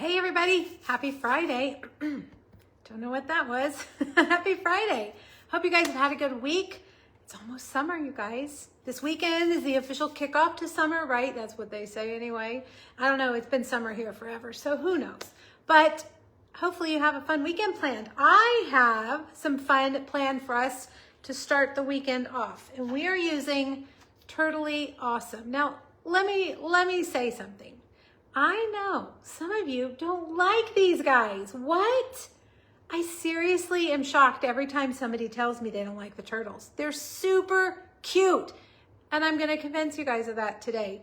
Hey everybody, happy Friday. Don't know what that was. Happy Friday. Hope you guys have had a good week. It's almost summer, you guys. This weekend is the official kickoff to summer, right? That's what they say anyway. I don't know, it's been summer here forever, so who knows? But hopefully you have a fun weekend planned. I have some fun planned for us to start the weekend off, and we are using Turtley Awesome. Now, let me say something. I know some of you don't like these guys. What? I seriously am shocked every time somebody tells me they don't like the turtles. They're super cute. And I'm going to convince you guys of that today.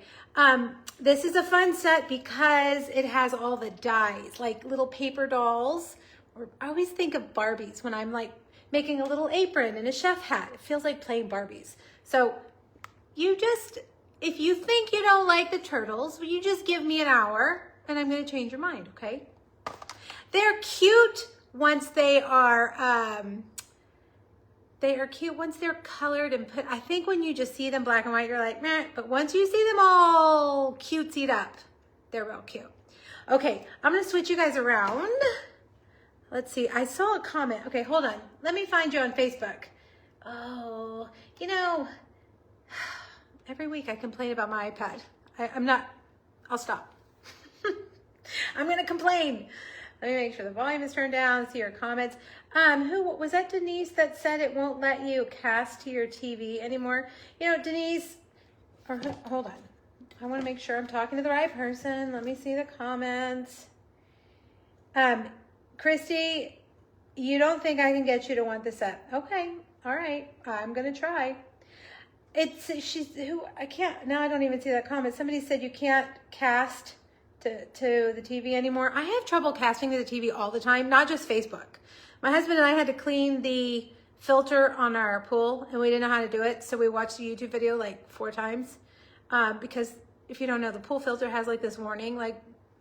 This is a fun set because it has all the dies, like little paper dolls. Or I always think of Barbies when I'm like making a little apron and a chef hat. It feels like playing Barbies. So if you think you don't like the turtles, you just give me an hour and I'm going to change your mind, okay? They're cute once they are cute once they're colored and put. I think when you just see them black and white, you're like, meh. But once you see them all cutesied up, they're real cute. Okay, I'm going to switch you guys around. Let's see. I saw a comment. Okay, hold on. Let me find you on Facebook. Oh, you know, every week I complain about my iPad. I'll stop. I'm going to complain. Let me make sure the volume is turned down, see your comments. Who was that? Denise that said it won't let you cast to your TV anymore? You know, Denise, hold on. I want to make sure I'm talking to the right person. Let me see the comments. Christy, you don't think I can get you to want the set? Okay. All right. I'm going to try. I don't even see that comment. Somebody said you can't cast to the TV anymore. I have trouble casting to the TV all the time, not just Facebook. My husband and I had to clean the filter on our pool and we didn't know how to do it. So we watched the YouTube video like 4 times because if you don't know, the pool filter has like this warning, like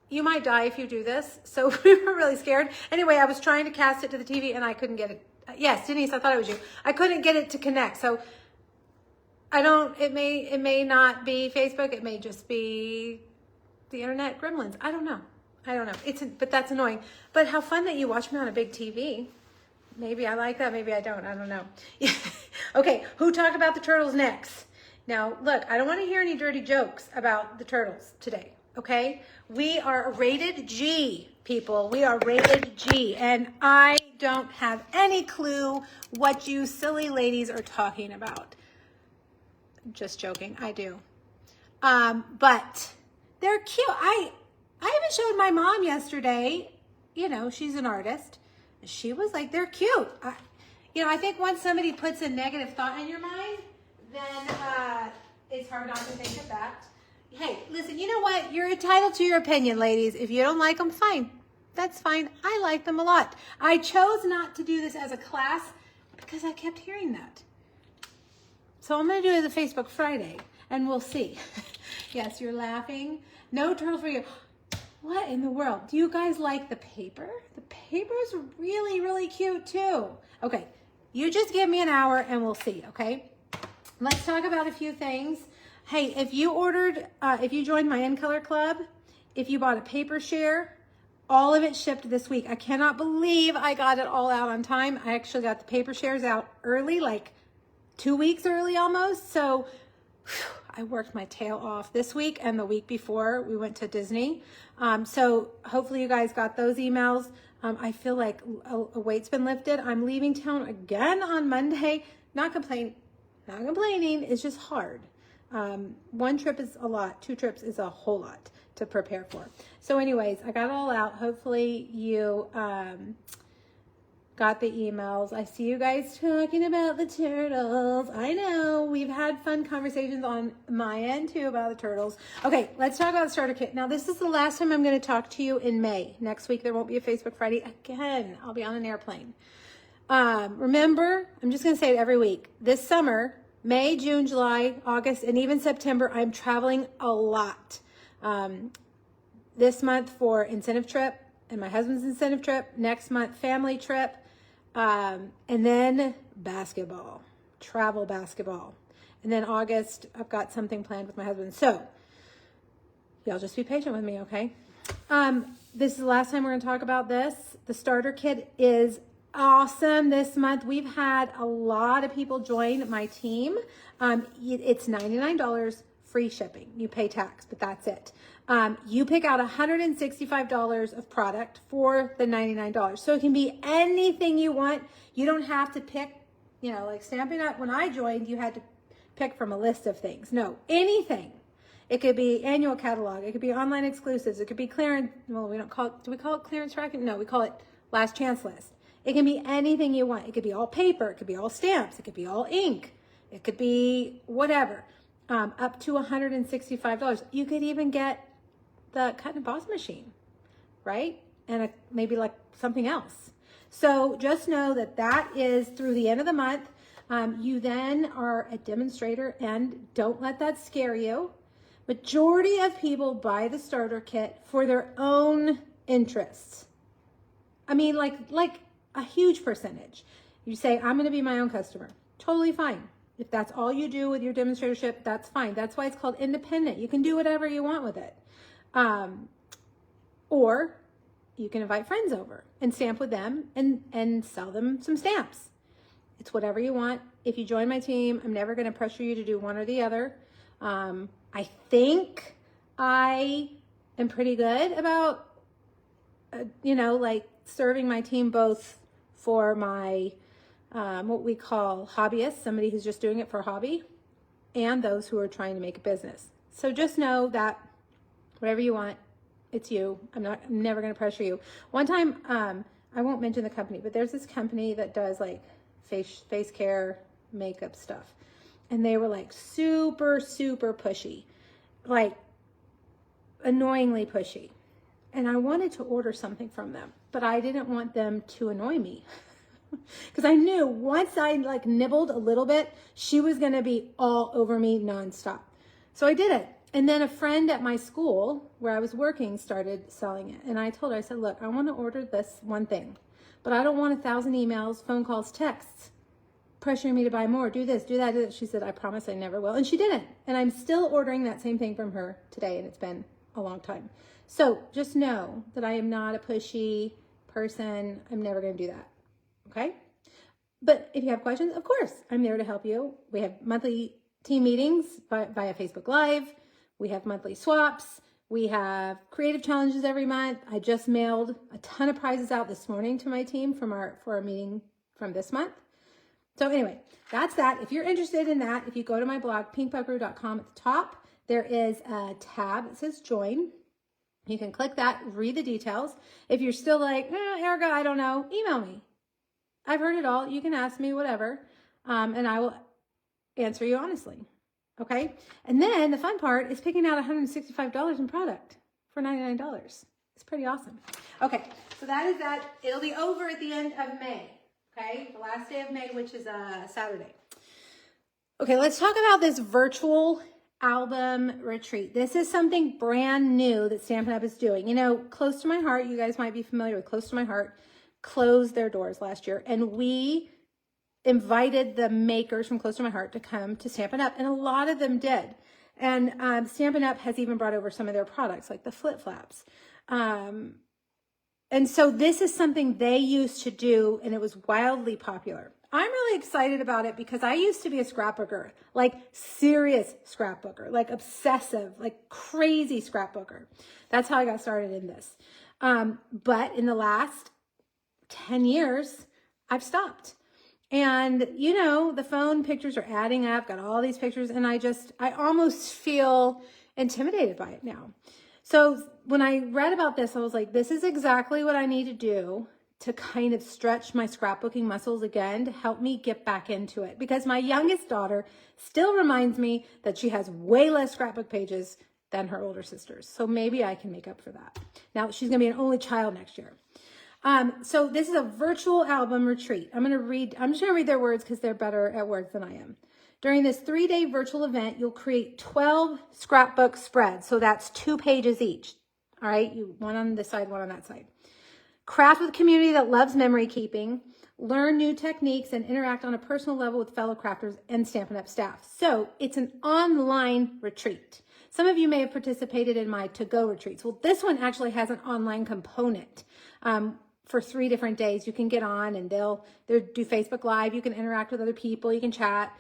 you might die if you do this. So we were really scared. Anyway, I was trying to cast it to the TV and I couldn't get it. Yes, Denise, I thought it was you. I couldn't get it to connect. So it may not be Facebook. It may just be the internet gremlins. I don't know. But that's annoying. But how fun that you watch me on a big TV. Maybe I like that. Maybe I don't. I don't know. Okay. Who talked about the turtles next? Now, look, I don't want to hear any dirty jokes about the turtles today. Okay. We are rated G, people. We are rated G. And I don't have any clue what you silly ladies are talking about. Just joking. I do. But they're cute. I even showed my mom yesterday. You know, she's an artist. She was like, they're cute. I think once somebody puts a negative thought in your mind, then it's hard not to think of that. Hey, listen, you know what? You're entitled to your opinion, ladies. If you don't like them, fine. That's fine. I like them a lot. I chose not to do this as a class because I kept hearing that. So I'm going to do it as a Facebook Friday, and we'll see. Yes, you're laughing. No turtle for you. What in the world? Do you guys like the paper? The paper is really, really cute too. Okay, you just give me an hour and we'll see, okay? Let's talk about a few things. Hey, if you joined my In Color Club, if you bought a paper share, all of it shipped this week. I cannot believe I got it all out on time. I actually got the paper shares out early, like 2 weeks early almost. So I worked my tail off this week and the week before we went to Disney. So hopefully you guys got those emails. I feel like a weight's been lifted. I'm leaving town again on Monday. Not complaining. It's just hard. 1 trip is a lot. 2 trips is a whole lot to prepare for. So anyways, I got it all out. Hopefully you got the emails. I see you guys talking about the turtles. I know we've had fun conversations on my end too about the turtles. Okay, let's talk about the starter kit. Now, this is the last time I'm going to talk to you in May. Next week, there won't be a Facebook Friday again. I'll be on an airplane. Remember, I'm just going to say it every week. This summer, May, June, July, August, and even September, I'm traveling a lot. This month for incentive trip and my husband's incentive trip. Next month, family trip. And then basketball, travel basketball. And then August, I've got something planned with my husband. So Y'all just be patient with me, okay? This is the last time we're going to talk about this. The starter kit is awesome this month. We've had a lot of people join my team. It's $99, free shipping. You pay tax, but that's it. You pick out $165 of product for the $99. So it can be anything you want. You don't have to pick, like Stampin' Up. When I joined, you had to pick from a list of things. No, anything. It could be annual catalog. It could be online exclusives. It could be clearance. Well, we don't call it, do we call it clearance tracking? No, we call it last chance list. It can be anything you want. It could be all paper. It could be all stamps. It could be all ink. It could be whatever. Up to $165. You could even get the cut and emboss machine, right? And maybe like something else. So just know that that is through the end of the month. You then are a demonstrator, and don't let that scare you. Majority of people buy the starter kit for their own interests. I mean, like a huge percentage. You say, I'm going to be my own customer. Totally fine. If that's all you do with your demonstratorship, that's fine. That's why it's called independent. You can do whatever you want with it. Or you can invite friends over and stamp with them and sell them some stamps. It's whatever you want. If you join my team, I'm never going to pressure you to do one or the other. I think I am pretty good about, like serving my team both for my, what we call hobbyists, somebody who's just doing it for a hobby, and those who are trying to make a business. So just know that whatever you want, it's you. I'm never going to pressure you. One time, I won't mention the company, but there's this company that does like face care, makeup stuff. And they were like super, super pushy, like annoyingly pushy. And I wanted to order something from them, but I didn't want them to annoy me because I knew once I like nibbled a little bit, she was going to be all over me nonstop. So I did it. And then a friend at my school where I was working started selling it. And I told her, I said, look, I want to order this one thing, but I don't want 1,000 emails, phone calls, texts pressuring me to buy more, do this, do that, do that. She said, I promise I never will. And she didn't. And I'm still ordering that same thing from her today. And it's been a long time. So just know that I am not a pushy person. I'm never going to do that. Okay. But if you have questions, of course, I'm there to help you. We have monthly team meetings via Facebook Live. We have monthly swaps. We have creative challenges every month. I just mailed a ton of prizes out this morning to my team for our meeting from this month. So anyway, that's that. If you're interested in that, if you go to my blog, pinkbuckaroo.com, at the top, there is a tab that says join. You can click that, read the details. If you're still like, Erica, I don't know, email me. I've heard it all. You can ask me whatever, and I will answer you honestly. Okay? And then the fun part is picking out $165 in product for $99. It's pretty awesome. Okay, so that is that. It'll be over at the end of May. Okay, the last day of May, which is Saturday. Okay, let's talk about this virtual album retreat. This is something brand new that Stampin' Up! Is doing. Close to My Heart, you guys might be familiar with Close to My Heart, closed their doors last year. And we invited the makers from Close to My Heart to come to Stampin' Up! And a lot of them did. And Stampin' Up! Has even brought over some of their products, like the flip flaps. And so this is something they used to do, and it was wildly popular. I'm really excited about it because I used to be a scrapbooker, like serious scrapbooker, like obsessive, like crazy scrapbooker. That's how I got started in this. But in the last 10 years, I've stopped. And, the phone pictures are adding up, got all these pictures, and I almost feel intimidated by it now. So when I read about this, I was like, this is exactly what I need to do to kind of stretch my scrapbooking muscles again to help me get back into it. Because my youngest daughter still reminds me that she has way less scrapbook pages than her older sisters. So maybe I can make up for that. Now, she's going to be an only child next year. So this is a virtual album retreat. I'm just going to read their words because they're better at words than I am. During this 3-day virtual event, you'll create 12 scrapbook spreads. So that's 2 pages each. All right. One on this side, one on that side. Craft with a community that loves memory keeping. Learn new techniques and interact on a personal level with fellow crafters and Stampin' Up! Staff. So it's an online retreat. Some of you may have participated in my to-go retreats. Well, this one actually has an online component. For 3 different days, you can get on and they'll do Facebook Live. You can interact with other people. You can chat.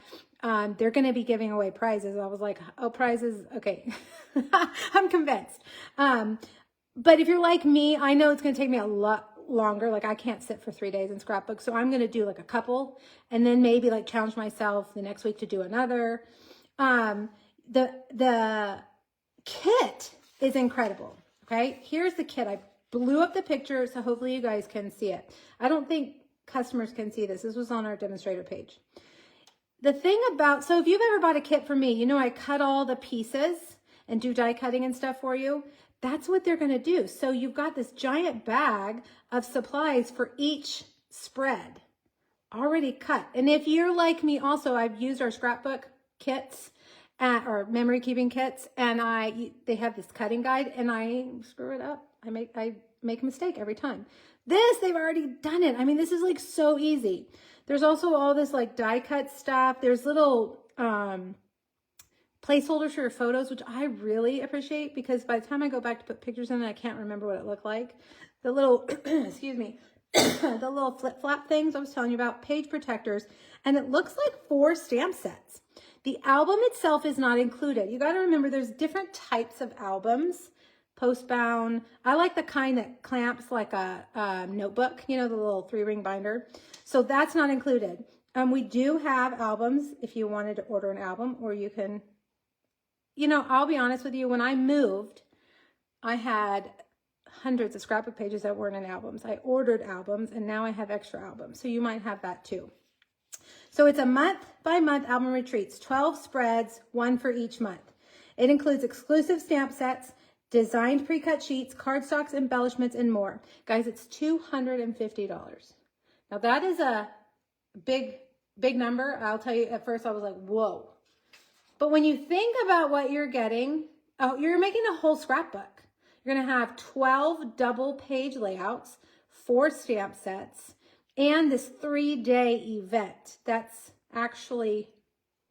They're going to be giving away prizes. I was like, oh, prizes. Okay. I'm convinced. But if you're like me, I know it's going to take me a lot longer. Like I can't sit for 3 days in scrapbook. So I'm going to do like a couple and then maybe like challenge myself the next week to do another. The kit is incredible. Okay. Here's the kit. I blew up the picture, so hopefully you guys can see it. I don't think customers can see this. This was on our demonstrator page. The thing about, so if you've ever bought a kit from me, you know I cut all the pieces and do die cutting and stuff for you. That's what they're going to do. So you've got this giant bag of supplies for each spread already cut. And if you're like me also, I've used our scrapbook kits or memory keeping kits, and they have this cutting guide, and I screw it up. I make a mistake every time. This, they've already done it. I mean, this is like so easy. There's also all this like die cut stuff. There's little placeholders for your photos, which I really appreciate because by the time I go back to put pictures in it, I can't remember what it looked like. The little, excuse me, the little flip-flap things I was telling you about, page protectors, and it looks like 4 stamp sets. The album itself is not included. You got to remember there's different types of albums. Post-bound. I like the kind that clamps like a notebook, you know, the little 3-ring binder. So that's not included. We do have albums if you wanted to order an album, or you can, you know, I'll be honest with you, when I moved, I had hundreds of scrapbook pages that weren't in albums. I ordered albums and now I have extra albums. So you might have that too. So it's a month-by-month album retreats, 12 spreads, 1 for each month. It includes exclusive stamp sets, designed pre-cut sheets, cardstocks, embellishments, and more. Guys, it's $250. Now that is a big number. I'll tell you, at first I was like, whoa. But when you think about what you're getting, oh, you're making a whole scrapbook. You're gonna have 12 double page layouts, 4 stamp sets, and this 3-day event. That's actually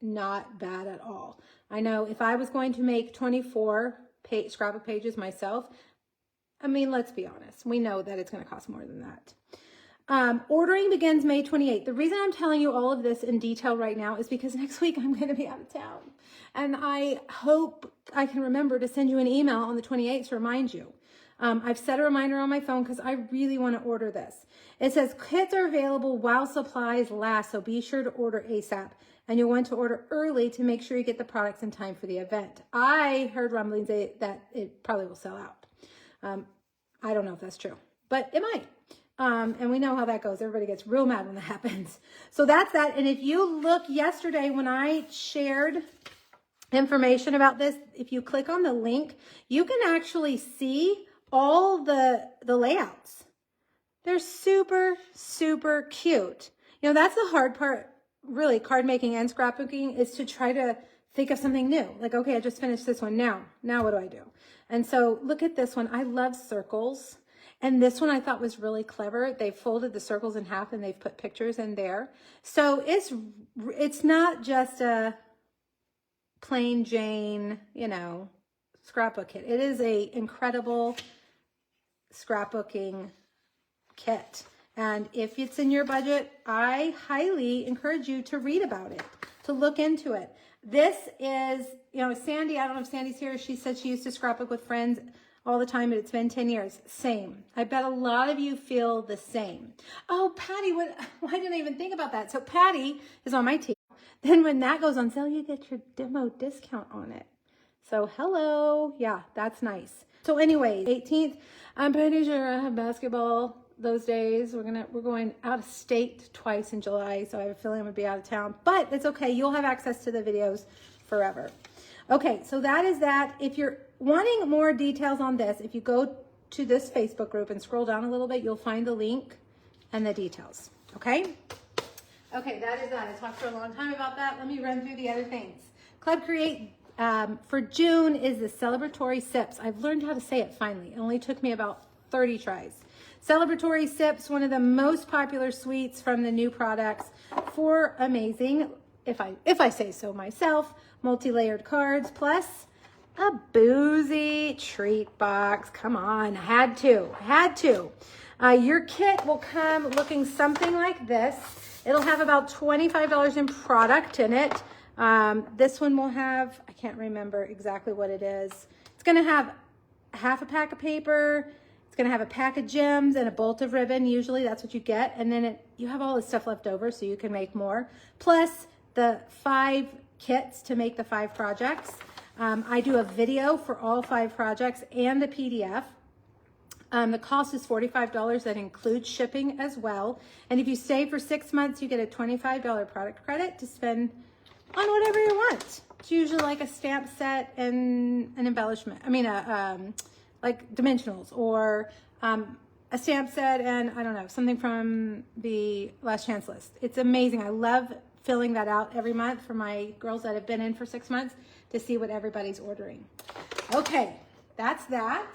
not bad at all. I know if I was going to make 24 scrapbook pages myself, I mean, let's be honest. We know that it's going to cost more than that. Ordering begins May 28th. The reason I'm telling you all of this in detail right now is because next week I'm going to be out of town. And I hope I can remember to send you an email on the 28th to remind you. I've set a reminder on my phone because I really want to order this. It says kits are available while supplies last, so be sure to order ASAP. And you'll want to order early to make sure you get the products in time for the event. I heard rumblings that it probably will sell out. I don't know if that's true, but it might. And we know how that goes. Everybody gets real mad when that happens. So that's that. And if you look yesterday when I shared information about this, if you click on the link, you can actually see all the layouts. They're super, super cute. You know, that's the hard part, really, card making and scrapbooking, is to try to think of something new. Like, okay, I just finished this one. Now what do I do? And so look at this one. I love circles. And this one I thought was really clever. They folded the circles in half and they've put pictures in there. So it's not just a plain Jane, you know, scrapbook kit. It is a incredible scrapbooking kit. And if it's in your budget, I highly encourage you to read about it, to look into it. This is, you know, Sandy, I don't know if Sandy's here. She said she used to scrapbook with friends all the time, but it's been 10 years. Same. I bet a lot of you feel the same. Oh, Patty, why didn't I even think about that? So Patty is on my team. Then when that goes on sale, you get your demo discount on it. So hello. Yeah, that's nice. So anyway, 18th, I'm pretty sure I have basketball those days. We're going out of state twice in July, so I have a feeling I'm gonna be out of town, but it's okay. You'll have access to the videos forever. Okay, so that is that. If you're wanting more details on this, if you go to this Facebook group and scroll down a little bit, you'll find the link and the details. Okay? Okay, that is that. I talked for a long time about that. Let me run through the other things. Club Create for June is the celebratory sips. I've learned how to say it finally. It only took me about 30 tries. Celebratory sips, one of the most popular sweets from the new products, for amazing, if I say so myself, multi-layered cards, plus A boozy treat box. Come on, had to. Your kit will come looking something like this. It'll have about $25 in product in it. This one will have, I can't remember exactly what it is. It's gonna have half a pack of paper. It's gonna have a pack of gems and a bolt of ribbon. Usually that's what you get. And then you have all this stuff left over so you can make more. Plus the 5 kits to make the 5 projects. I do a video for all 5 projects and the PDF. The cost is $45. That includes shipping as well. And if you stay for 6 months, you get a $25 product credit to spend on whatever you want. It's usually like a stamp set and an embellishment. I mean, like dimensionals, or a stamp set and I don't know, something from the Last Chance list. It's amazing. I love filling that out every month for my girls that have been in for 6 months to see what everybody's ordering. Okay, that's that.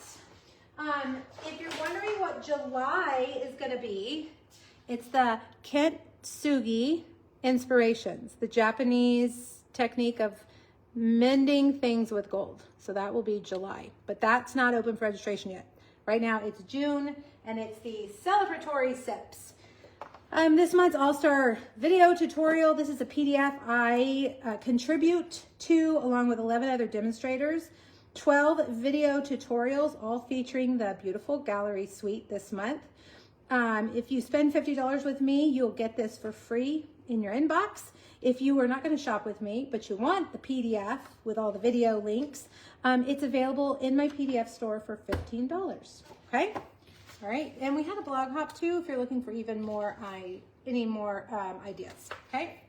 If you're wondering what July is going to be, it's the kintsugi inspirations, the Japanese technique of mending things with gold. So that will be July, but that's not open for registration yet. Right now it's June, and it's the celebratory sips. This month's All-Star video tutorial. This is a PDF I contribute to, along with 11 other demonstrators. 12 video tutorials, all featuring the beautiful gallery suite this month. If you spend $50 with me, you'll get this for free in your inbox. If you are not going to shop with me, but you want the PDF with all the video links, it's available in my PDF store for $15. Okay? All right. And we had a blog hop too if you're looking for even more, any more ideas. Okay?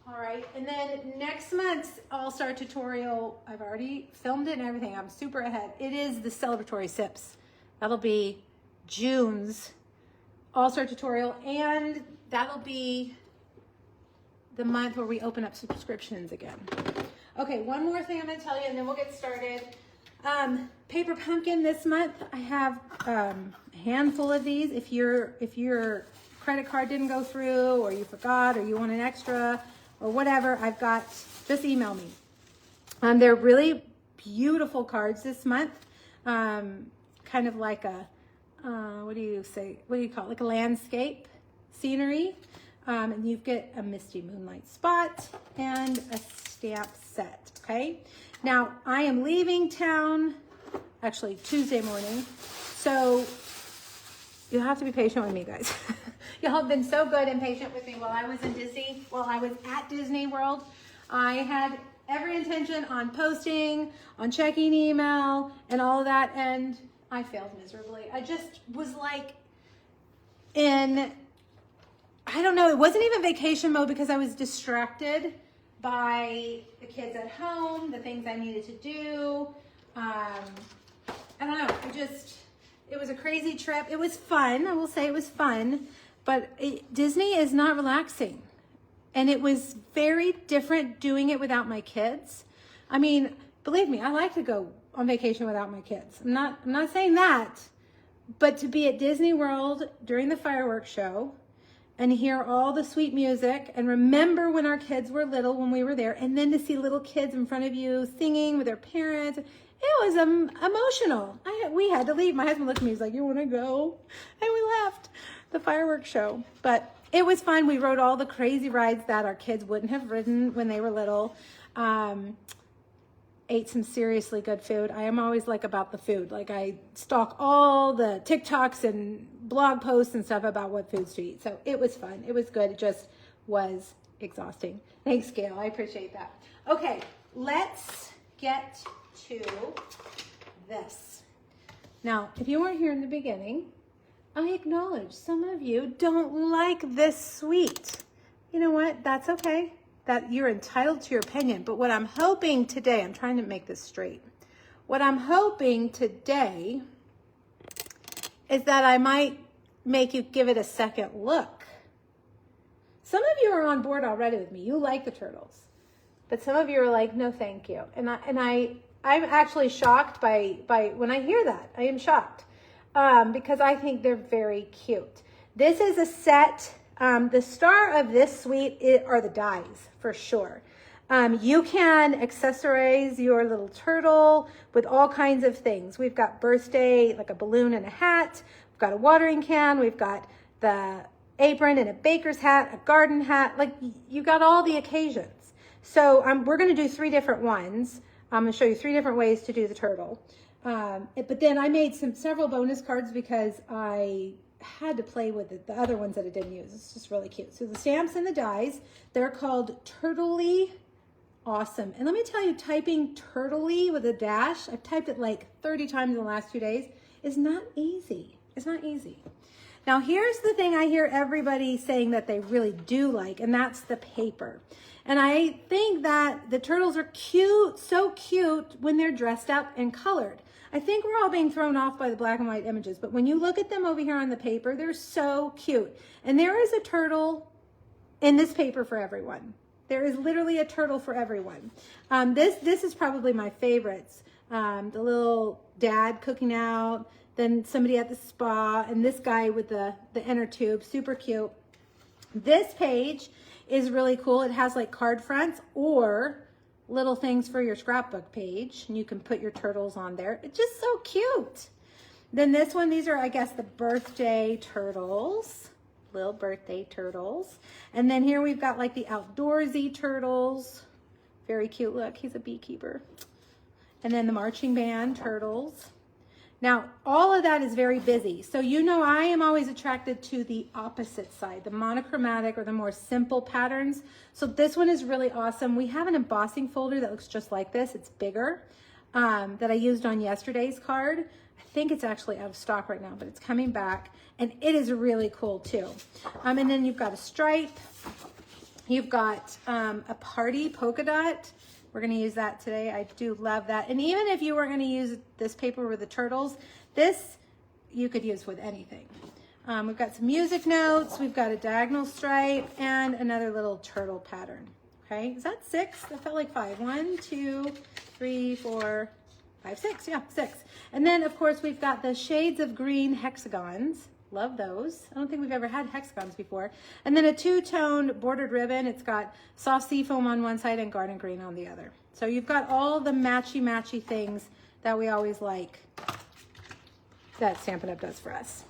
All right. And then next month's All-Star tutorial, I've already filmed it and everything. I'm super ahead. It is the celebratory sips. That'll be June's All-Star tutorial, and that'll be the month where we open up subscriptions again. Okay, one more thing I'm going to tell you, and then we'll get started. Paper pumpkin this month. I have a handful of these. If your credit card didn't go through, or you forgot, or you want an extra, or whatever, I've got, just email me. They're really beautiful cards this month. Kind of like a, what do you call it? Like a landscape scenery. And you get a misty moonlight spot and a stamp set. Okay. Now I am leaving town, actually Tuesday morning. So you'll have to be patient with me, guys. Y'all have been so good and patient with me while I was at Disney World. I had every intention on posting, on checking email and all of that. And I failed miserably. I just was like I don't know, it wasn't even vacation mode because I was distracted by the kids at home, the things I needed to do. I don't know, it was a crazy trip. It was fun, I will say it was fun, but Disney is not relaxing. And it was very different doing it without my kids. I mean, believe me, I like to go on vacation without my kids. I'm not saying that, but to be at Disney World during the fireworks show and hear all the sweet music and remember when our kids were little, when we were there, and then to see little kids in front of you singing with their parents, it was emotional. We had to leave. My husband looked at me, he's like, you want to go? And we left the fireworks show. But it was fun. We rode all the crazy rides that our kids wouldn't have ridden when they were little. Ate some seriously good food. I am always like about the food. Like I stalk all the TikToks and blog posts and stuff about what foods to eat. So it was fun. It was good. It just was exhausting. Thanks, Gail. I appreciate that. Okay, let's get to this. Now, if you weren't here in the beginning, I acknowledge some of you don't like this sweet. You know what? That's okay. That you're entitled to your opinion. But what I'm hoping today, I'm trying to make this straight. What I'm hoping today is that I might make you give it a second look. Some of you are on board already with me. You like the turtles. But some of you are like, no, thank you. And I'm actually shocked by when I hear that. I am shocked because I think they're very cute. This is a set. The star of this suite are the dies, for sure. You can accessorize your little turtle with all kinds of things. We've got birthday, like a balloon and a hat. We've got a watering can. We've got the apron and a baker's hat, a garden hat. Like, you got all the occasions. So we're going to do 3 different ones. I'm going to show you 3 different ways to do the turtle. But then I made several bonus cards because I had to play with the other ones that I didn't use. It's just really cute. So the stamps and the dies, they're called Turtley Awesome. And let me tell you, typing Turtley with a dash, I've typed it like 30 times in the last 2 days, is not easy. It's not easy. Now here's the thing I hear everybody saying that they really do like, and that's the paper. And I think that the turtles are cute, so cute when they're dressed up and colored. I think we're all being thrown off by the black and white images, but when you look at them over here on the paper, they're so cute. And there is a turtle in this paper for everyone. There is literally a turtle for everyone. This is probably my favorites. The little dad cooking out, then somebody at the spa, and this guy with the inner tube, super cute. This page is really cool. It has like card fronts or little things for your scrapbook page, and you can put your turtles on there. It's just so cute. Then this one, these are, I guess, the birthday turtles, little birthday turtles. And then here we've got like the outdoorsy turtles. Very cute. Look, he's a beekeeper. And then the marching band turtles. Now, all of that is very busy. So you know I am always attracted to the opposite side, the monochromatic or the more simple patterns. So this one is really awesome. We have an embossing folder that looks just like this. It's bigger, that I used on yesterday's card. I think it's actually out of stock right now, but it's coming back. And it is really cool too. And then you've got a stripe. You've got a party polka dot. We're going to use that today. I do love that. And even if you were going to use this paper with the turtles, this you could use with anything. We've got some music notes. We've got a diagonal stripe and another little turtle pattern. Okay, is that 6? That felt like 5. 1, 2, 3, 4, 5, 6. Yeah, 6. And then, of course, we've got the shades of green hexagons. Love those. I don't think we've ever had hexagons before. And then a 2-toned bordered ribbon. It's got soft sea foam on one side and garden green on the other. So you've got all the matchy-matchy things that we always like that Stampin' Up! Does for us.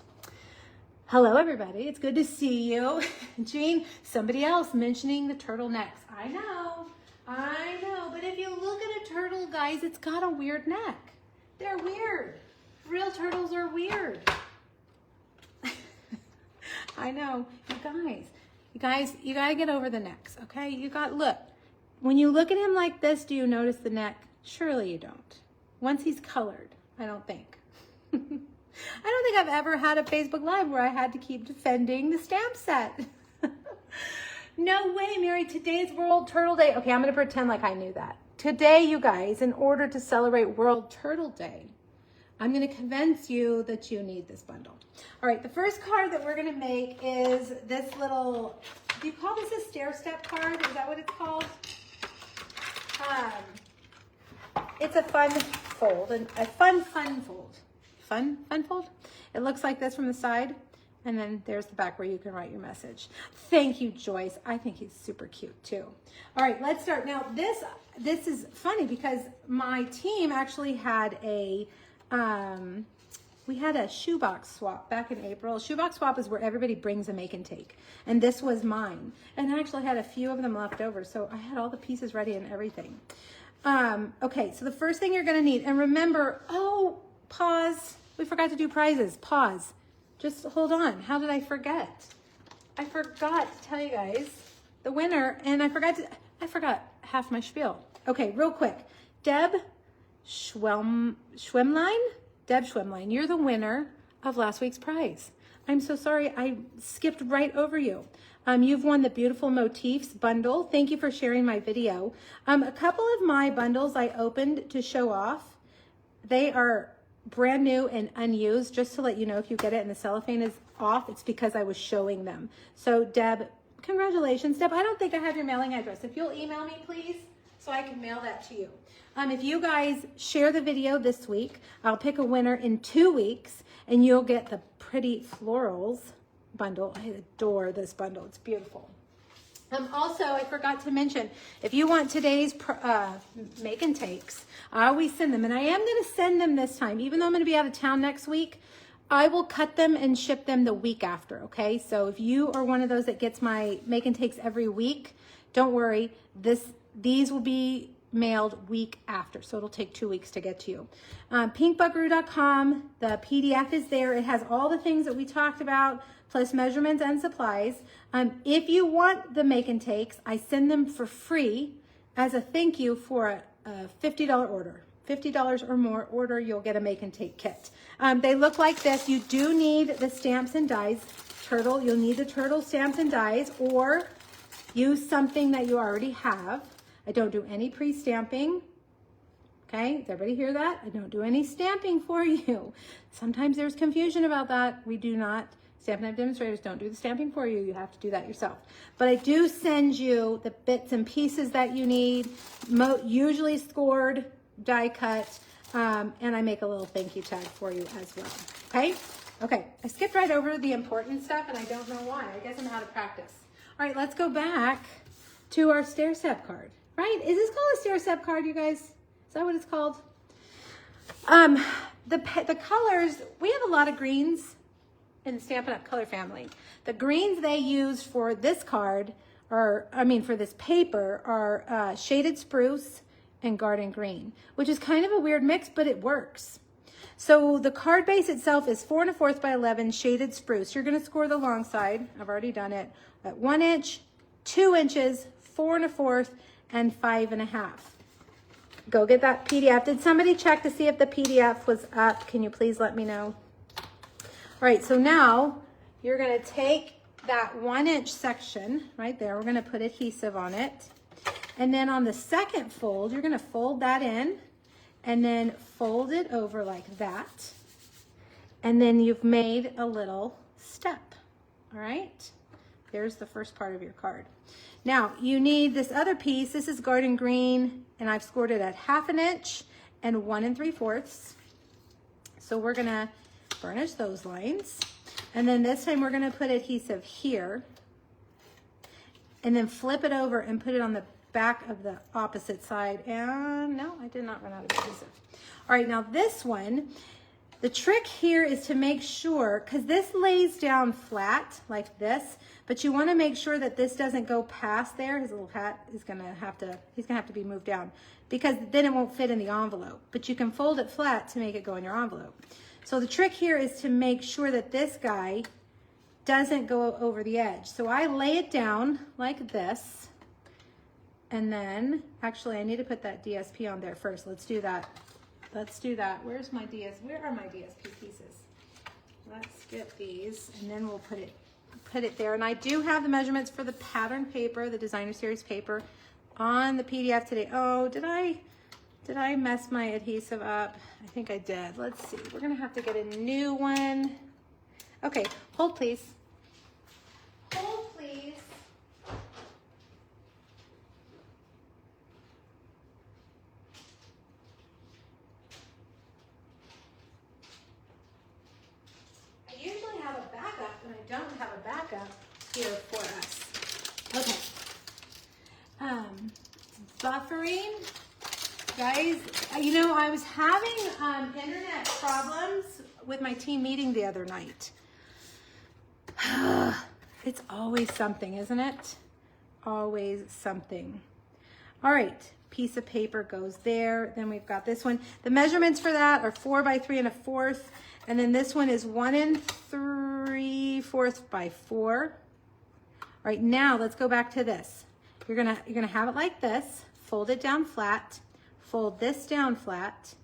Hello, everybody. It's good to see you. Jean, somebody else mentioning the turtlenecks. I know. But if you look at a turtle, guys, it's got a weird neck. They're weird. Real turtles are weird. I know, you guys, you gotta get over the necks, okay? Look, when you look at him like this, do you notice the neck? Surely you don't. Once he's colored, I don't think. I don't think I've ever had a Facebook Live where I had to keep defending the stamp set. No way, Mary, today's World Turtle Day. Okay, I'm gonna pretend like I knew that. Today, you guys, in order to celebrate World Turtle Day, I'm going to convince you that you need this bundle. All right, the first card that we're going to make is this little, do you call this a stair step card? Is that what it's called? It's a fun fold, a fun fold. Fun fold? It looks like this from the side, and then there's the back where you can write your message. Thank you, Joyce. I think he's super cute too. All right, let's start. Now, this is funny because my team actually had we had a shoebox swap back in April. Shoebox swap is where everybody brings a make and take. And this was mine. And I actually had a few of them left over. So I had all the pieces ready and everything. Okay, so the first thing you're gonna need, and remember, pause. We forgot to do prizes. Pause. Just hold on. How did I forget? I forgot to tell you guys the winner, and I forgot half my spiel. Okay, real quick. Deb Schwemline, you're the winner of last week's prize. I'm so sorry, I skipped right over you. You've won the Beautiful Motifs bundle. Thank you for sharing my video. A couple of my bundles I opened to show off. They are brand new and unused, just to let you know if you get it and the cellophane is off, it's because I was showing them. So Deb, congratulations. Deb, I don't think I have your mailing address. If you'll email me, please, so I can mail that to you. If you guys share the video this week, I'll pick a winner in 2 weeks, and you'll get the Pretty Florals bundle. I adore this bundle. It's beautiful. Also, I forgot to mention, if you want today's make and takes, I always send them, and I am going to send them this time. Even though I'm going to be out of town next week, I will cut them and ship them the week after, okay? So if you are one of those that gets my make and takes every week, don't worry. These will be mailed week after, so it'll take 2 weeks to get to you. Pinkbuckaroo.com, the PDF is there. It has all the things that we talked about, plus measurements and supplies. If you want the make and takes, I send them for free as a thank you for a $50 order. $50 or more order, you'll get a make and take kit. They look like this. You do need the stamps and dies. Turtle, you'll need the turtle stamps and dies, or use something that you already have. I don't do any pre-stamping. Okay, does everybody hear that? I don't do any stamping for you. Sometimes there's confusion about that. We do not. Stampin' Up! Demonstrators don't do the stamping for you. You have to do that yourself. But I do send you the bits and pieces that you need, usually scored, die cut, and I make a little thank you tag for you as well. Okay? Okay, I skipped right over the important stuff, and I don't know why. I guess I'm out of practice. All right, let's go back to our stair step card. Right? Is this called a stair step card, you guys? Is that what it's called? The colors, we have a lot of greens in the Stampin' Up! Color family. The greens they use for this card for this paper are shaded spruce and garden green, which is kind of a weird mix, but it works. So the card base itself is 4 1/4 by 11 shaded spruce. You're gonna score the long side. I've already done it at 1 inch, 2 inches, 4 1/4, and 5 1/2. Go get that PDF. Did somebody check to see if the PDF was up? Can you please let me know? All right, so now you're gonna take that 1 inch section right there. We're gonna put adhesive on it. And then on the second fold, you're gonna fold that in and then fold it over like that. And then you've made a little step, all right? There's the first part of your card. Now, you need this other piece. This is garden green, and I've scored it at 1/2 inch and 1 3/4. So we're gonna burnish those lines. And then this time we're gonna put adhesive here and then flip it over and put it on the back of the opposite side. And no, I did not run out of adhesive. All right, now this one, the trick here is to make sure, because this lays down flat like this, but you want to make sure that this doesn't go past there. His little hat is he's gonna have to be moved down, because then it won't fit in the envelope. But you can fold it flat to make it go in your envelope. So the trick here is to make sure that this guy doesn't go over the edge. So I lay it down like this, and then, actually I need to put that DSP on there first. Let's do that. Let's do that. Where are my DSP pieces? Let's get these, and then we'll put it there. And I do have the measurements for the pattern paper, the designer series paper, on the PDF today. Oh, did I mess my adhesive up? I think I did. Let's see. We're gonna have to get a new one. Okay, hold please. Hold please. I usually have a backup, and I don't have a backup here for us. Okay. Buffering. Guys, you know, I was having internet problems with my team meeting the other night. It's always something, isn't it? Always something. All right, piece of paper goes there. Then we've got this one. The measurements for that are 4 by 3 1/4. And then this one is 1 3/4 by 4. All right, now let's go back to this. You're gonna have it like this, fold it down flat, fold this down flat,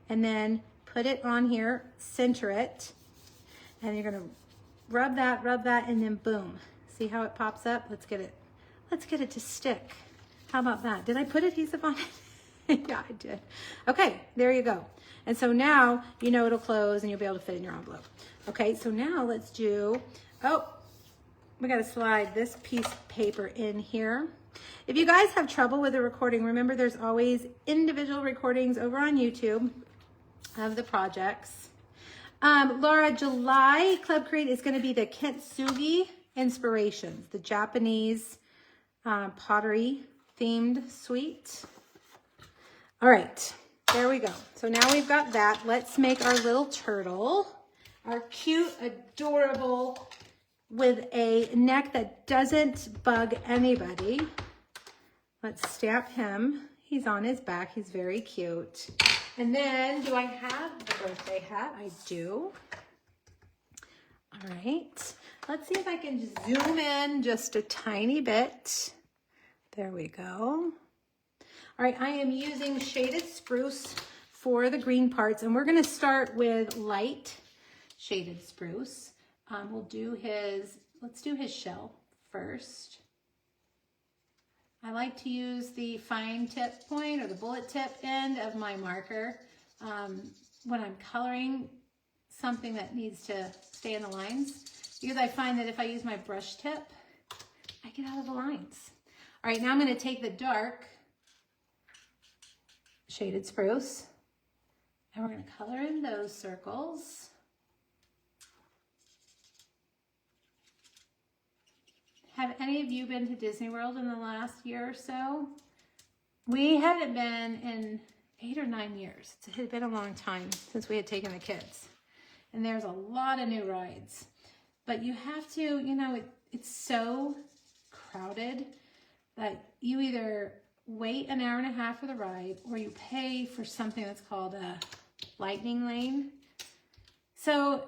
and then put it on here, center it, and you're gonna rub that, and then boom. See how it pops up? Let's get it to stick. How about that? Did I put adhesive on it? Yeah, I did. Okay, there you go. And so now you know it'll close and you'll be able to fit it in your envelope. Okay, so now let's do, we gotta slide this piece of paper in here. If you guys have trouble with the recording, remember there's always individual recordings over on YouTube of the projects. Laura, July Club Create is going to be the Kintsugi inspirations, the Japanese pottery themed suite. All right, there we go. So now we've got that. Let's make our little turtle, our cute, adorable, with a neck that doesn't bug anybody. Let's stamp him. He's on his back. He's very cute. And then, do I have the birthday hat? I do. All right. Let's see if I can zoom in just a tiny bit. There we go. All right, I am using shaded spruce for the green parts, and we're going to start with light shaded spruce. Let's do his shell first. I like to use the fine tip point or the bullet tip end of my marker when I'm coloring something that needs to stay in the lines, because I find that if I use my brush tip, I get out of the lines. All right, now I'm going to take the dark shaded spruce, and we're going to color in those circles. Have any of you been to Disney World in the last year or so? We haven't been in 8 or 9 years. It had been a long time since we had taken the kids. And there's a lot of new rides. But you have to, you know, it's so crowded that you either wait an hour and a half for the ride or you pay for something that's called a lightning lane. So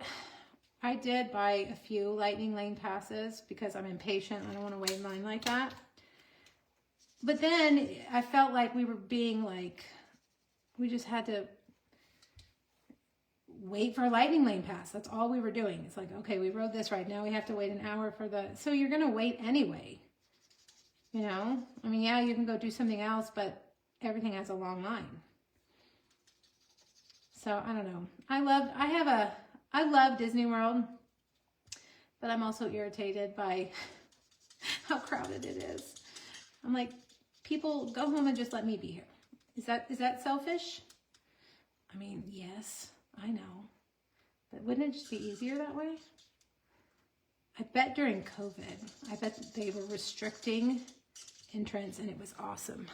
I did buy a few lightning lane passes because I'm impatient. I don't want to wait in line like that. But then I felt like we were being like, we just had to wait for a lightning lane pass. That's all we were doing. It's like, okay, we rode this ride. Now we have to wait an hour for so you're going to wait anyway. You know, I mean, yeah, you can go do something else, but everything has a long line. So I don't know. I love Disney World, but I'm also irritated by how crowded it is. I'm like, people, go home and just let me be here. Is that selfish? I mean, yes, I know, but wouldn't it just be easier that way? I bet during COVID, I bet they were restricting entrance and it was awesome.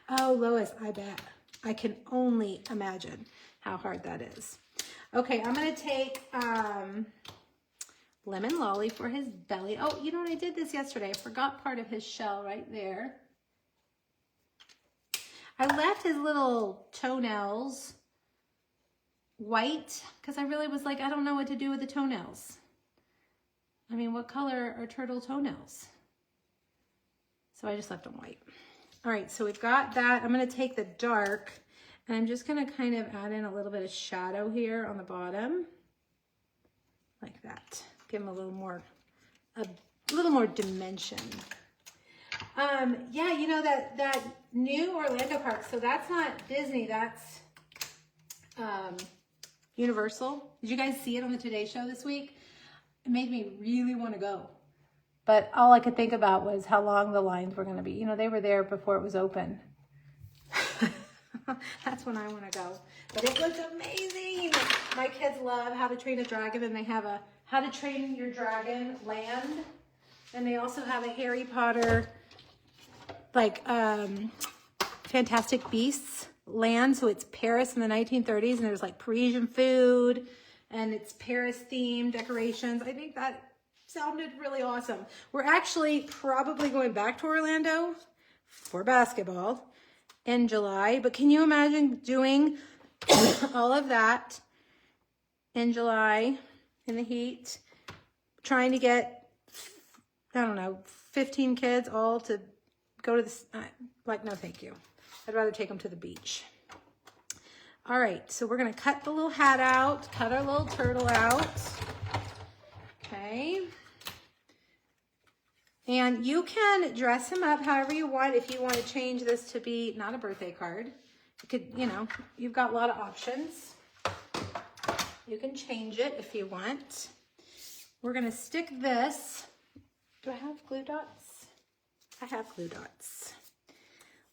Oh, Lois, I bet. I can only imagine how hard that is. Okay, I'm going to take Lemon Lolly for his belly. Oh, you know what? I did this yesterday. I forgot part of his shell right there. I left his little toenails white because I really was like, I don't know what to do with the toenails. I mean, what color are turtle toenails? So I just left them white. All right, so we've got that. I'm going to take the dark, and I'm just going to kind of add in a little bit of shadow here on the bottom, like that. Give him a little more dimension. Yeah, you know, that new Orlando park, so that's not Disney, that's Universal. Did you guys see it on the Today Show this week? It made me really want to go. But all I could think about was how long the lines were going to be. You know, they were there before it was open. That's when I want to go. But it was amazing. My kids love How to Train a Dragon, and they have a How to Train Your Dragon land. And they also have a Harry Potter, like, Fantastic Beasts land. So it's Paris in the 1930s, and there's like Parisian food, and it's Paris themed decorations. I think that sounded really awesome. We're actually probably going back to Orlando for basketball in July, but can you imagine doing all of that in July in the heat, trying to get, I don't know, 15 kids all to go to the, like, no thank you. I'd rather take them to the beach. All right, so we're gonna cut the little hat out, cut our little turtle out. Okay. And you can dress him up however you want. If you want to change this to be not a birthday card, you could, you know, you've got a lot of options. You can change it if you want. We're going to stick this. Do I have glue dots? I have glue dots.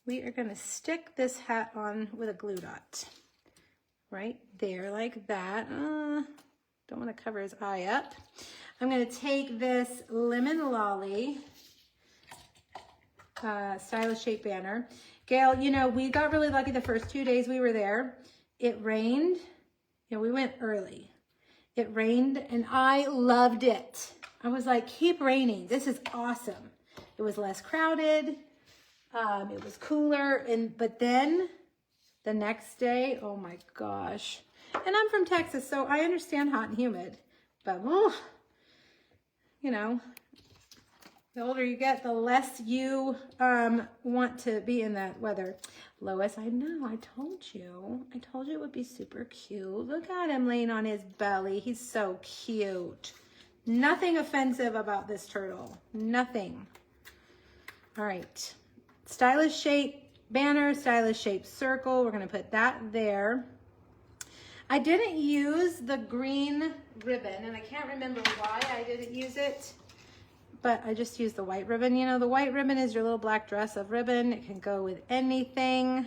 We are going to stick this hat on with a glue dot right there like that. Don't want to cover his eye up. I'm going to take this Lemon Lolly stylish shape banner. Gail, you know, we got really lucky the first 2 days we were there. It rained. You know, we went early. It rained and I loved it. I was like, keep raining. This is awesome. It was less crowded. It was cooler. But then the next day, oh my gosh. And I'm from Texas, so I understand hot and humid. But, you know, the older you get, the less you want to be in that weather. Lois, I know, I told you it would be super cute. Look at him laying on his belly. He's so cute. Nothing offensive about this turtle. Nothing. All right. Stylish shape banner, stylish shape circle. We're going to put that there. I didn't use the green ribbon, and I can't remember why I didn't use it. But I just used the white ribbon. You know, the white ribbon is your little black dress of ribbon. It can go with anything.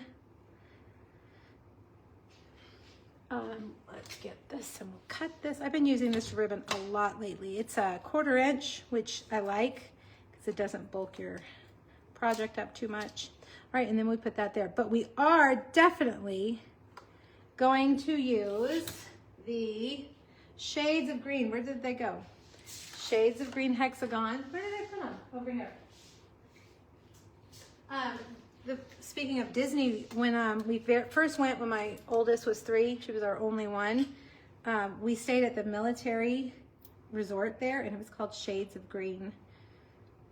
Let's get this and we'll cut this. I've been using this ribbon a lot lately. It's a 1/4 inch, which I like because it doesn't bulk your project up too much. All right, and then we put that there. But we are definitely going to use the shades of green. Where did they go? Shades of green hexagon. Where did I put them? Over here. Speaking of Disney, when we first went when my oldest was 3, she was our only one. We stayed at the military resort there, and it was called Shades of Green.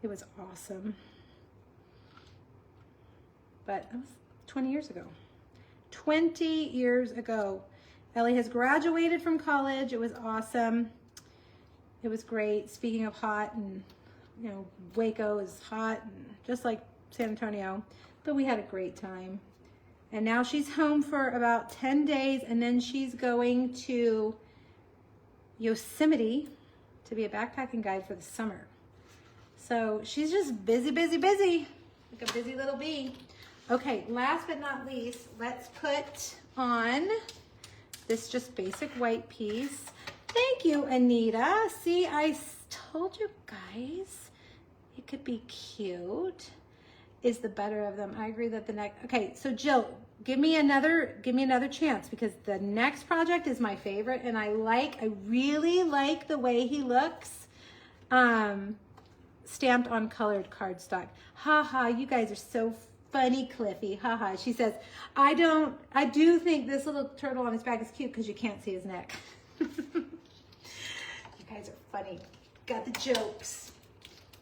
It was awesome. But that was 20 years ago. 20 years ago. Ellie has graduated from college. It was awesome. It was great. Speaking of hot, and you know, Waco is hot, and just like San Antonio, but we had a great time. And now she's home for about 10 days, and then she's going to Yosemite to be a backpacking guide for the summer. So she's just busy, busy, busy, like a busy little bee. Okay, last but not least, let's put on this just basic white piece. Thank you, Anita. See, I told you guys it could be cute. Is the better of them. I agree that the next, okay, so Jill, give me another chance, because the next project is my favorite, and I really like the way he looks. Stamped on colored cardstock. Haha, you guys are so funny, Cliffy. Haha. She says, I do think this little turtle on his back is cute because you can't see his neck. You guys are funny. Got the jokes.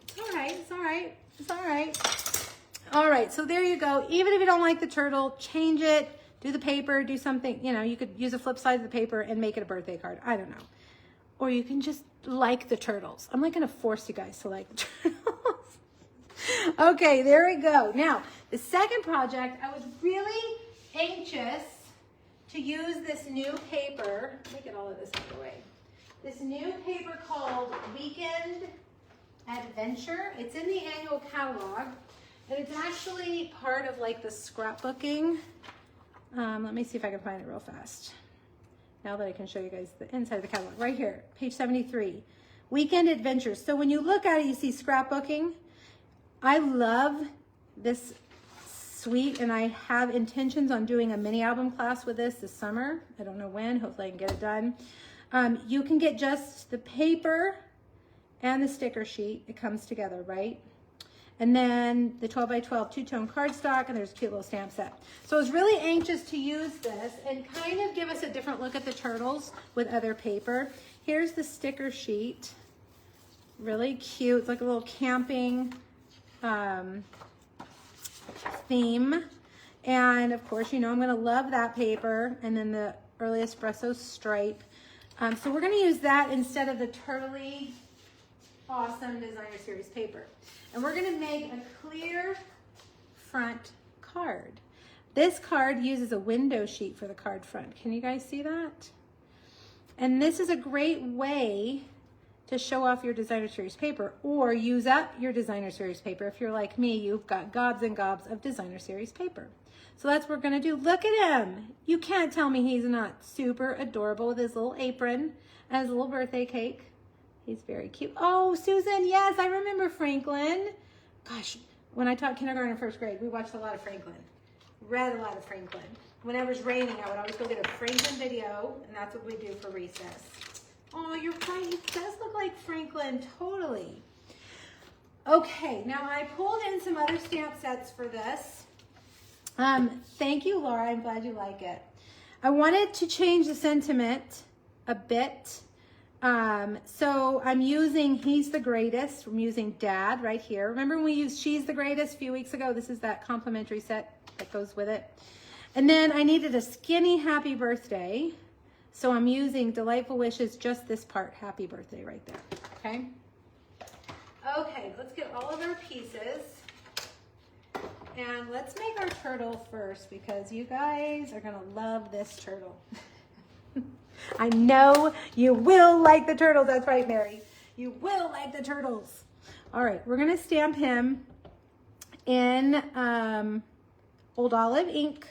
It's all right. It's all right. It's all right. All right. So there you go. Even if you don't like the turtle, change it. Do the paper. Do something. You know, you could use a flip side of the paper and make it a birthday card. I don't know. Or you can just like the turtles. I'm not going to force you guys to like the turtles. Okay, there we go. Now, the second project, I was really anxious to use this new paper. Let me get all of this out of the way. This new paper called Weekend Adventure. It's in the annual catalog, and it's actually part of like the scrapbooking. Let me see if I can find it real fast. Now that I can show you guys the inside of the catalog. Right here, page 73. Weekend Adventures. So when you look at it, you see scrapbooking. I love this suite, and I have intentions on doing a mini album class with this summer. I don't know when. Hopefully I can get it done. You can get just the paper and the sticker sheet. It comes together, right? And then the 12 by 12 two-tone cardstock, and there's a cute little stamp set. So I was really anxious to use this and kind of give us a different look at the turtles with other paper. Here's the sticker sheet. Really cute. It's like a little camping theme. And of course, you know, I'm going to love that paper. And then the Early Espresso stripe. So we're going to use that instead of the Turtley Awesome Designer Series paper. And we're going to make a clear front card. This card uses a window sheet for the card front. Can you guys see that? And this is a great way to show off your Designer Series paper, or use up your Designer Series paper. If you're like me, you've got gobs and gobs of Designer Series paper. So that's what we're gonna do. Look at him. You can't tell me he's not super adorable with his little apron and his little birthday cake. He's very cute. Oh, Susan, yes, I remember Franklin. Gosh, when I taught kindergarten and first grade, we watched a lot of Franklin. Read a lot of Franklin. Whenever it's raining, I would always go get a Franklin video, and that's what we do for recess. Oh, you're right. It does look like Franklin, totally. Okay, now I pulled in some other stamp sets for this. Thank you, Laura. I'm glad you like it. I wanted to change the sentiment a bit. So I'm using He's the Greatest. I'm using Dad right here. Remember when we used She's the Greatest a few weeks ago? This is that complimentary set that goes with it. And then I needed a skinny happy birthday. So I'm using Delightful Wishes, just this part, happy birthday right there, okay? Okay, let's get all of our pieces. And let's make our turtle first because you guys are gonna love this turtle. I know you will like the turtles. That's right, Mary. You will like the turtles. All right, we're gonna stamp him in Old Olive ink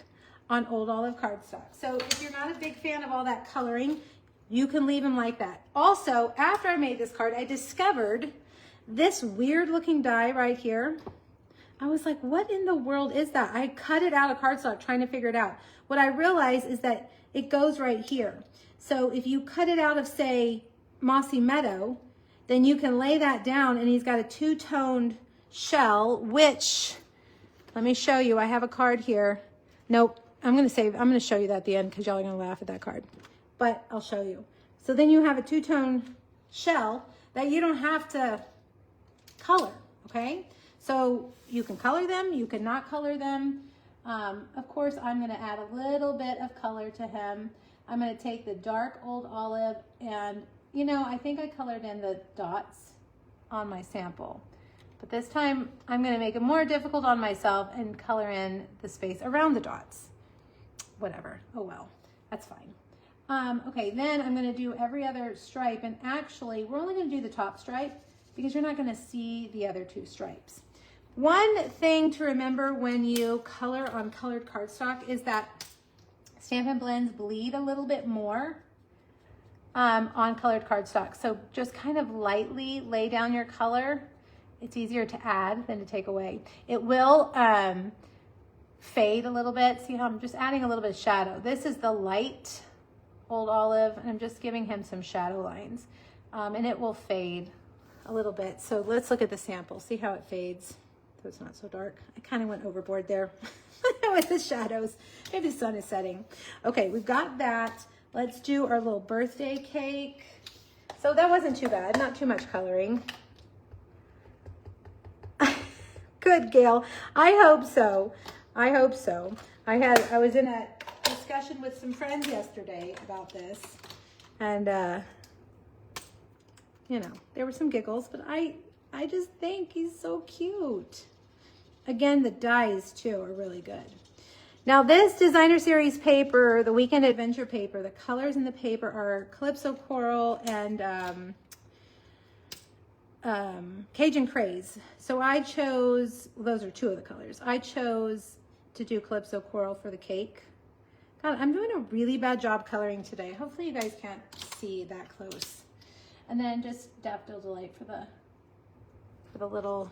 on Old Olive cardstock. So if you're not a big fan of all that coloring, you can leave him like that. Also, after I made this card, I discovered this weird looking die right here. I was like, what in the world is that? I cut it out of cardstock trying to figure it out. What I realized is that it goes right here. So if you cut it out of, say, Mossy Meadow, then you can lay that down and he's got a two-toned shell, which, let me show you. I have a card here. Nope, I'm gonna show you that at the end because y'all are gonna laugh at that card. But I'll show you. So then you have a two-tone shell that you don't have to color, okay? So you can color them, you can not color them. Of course, I'm gonna add a little bit of color to him. I'm gonna take the dark Old Olive and, you know, I think I colored in the dots on my sample. But this time, I'm gonna make it more difficult on myself and color in the space around the dots. Whatever, oh well, that's fine. Okay, then I'm gonna do every other stripe, and actually, we're only gonna do the top stripe because you're not gonna see the other two stripes. One thing to remember when you color on colored cardstock is that Stampin' Blends bleed a little bit more on colored cardstock. So just kind of lightly lay down your color. It's easier to add than to take away. It will fade a little bit. See how I'm just adding a little bit of shadow. This is the light Old Olive, and I'm just giving him some shadow lines. And it will fade a little bit. So let's look at the sample, see how it fades. So it's not so dark. I kind of went overboard there with the shadows. Maybe the sun is setting. Okay, we've got that. Let's do our little birthday cake. So that wasn't too bad, not too much coloring. Good, Gail. I hope so. I hope so. I was in a discussion with some friends yesterday about this, and you know, there were some giggles, but I just think he's so cute. Again, the dies too are really good. Now this designer series paper, the Weekend Adventure paper, the colors in the paper are Calypso Coral and Cajun Craze. So I chose, those are two of the colors. I chose to do Calypso Coral for the cake. God, I'm doing a really bad job coloring today. Hopefully you guys can't see that close. And then just Daffodil Delight for the little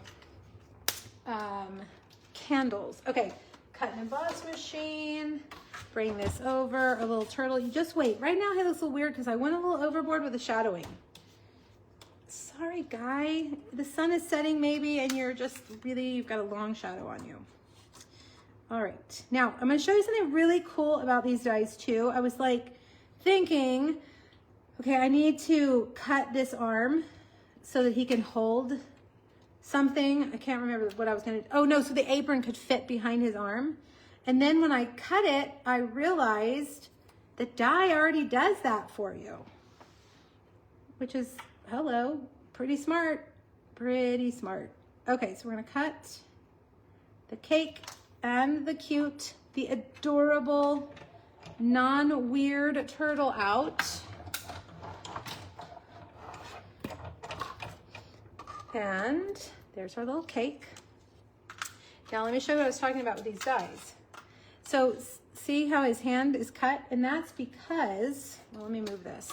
candles. Okay, cut and emboss machine. Bring this over, a little turtle. You just wait. Right now he looks a little weird because I went a little overboard with the shadowing. Sorry, guy. The sun is setting maybe, and you're just really, you've got a long shadow on you. All right, now I'm gonna show you something really cool about these dies too. I was like thinking, okay, I need to cut this arm so that he can hold something. I can't remember what I was gonna, oh no, so the apron could fit behind his arm. And then when I cut it, I realized the die already does that for you, which is, hello, pretty smart, pretty smart. Okay, so we're gonna cut the cake and the adorable, non-weird turtle out. And there's our little cake. Now let me show you what I was talking about with these dies. So see how his hand is cut? And that's because, well, let me move this.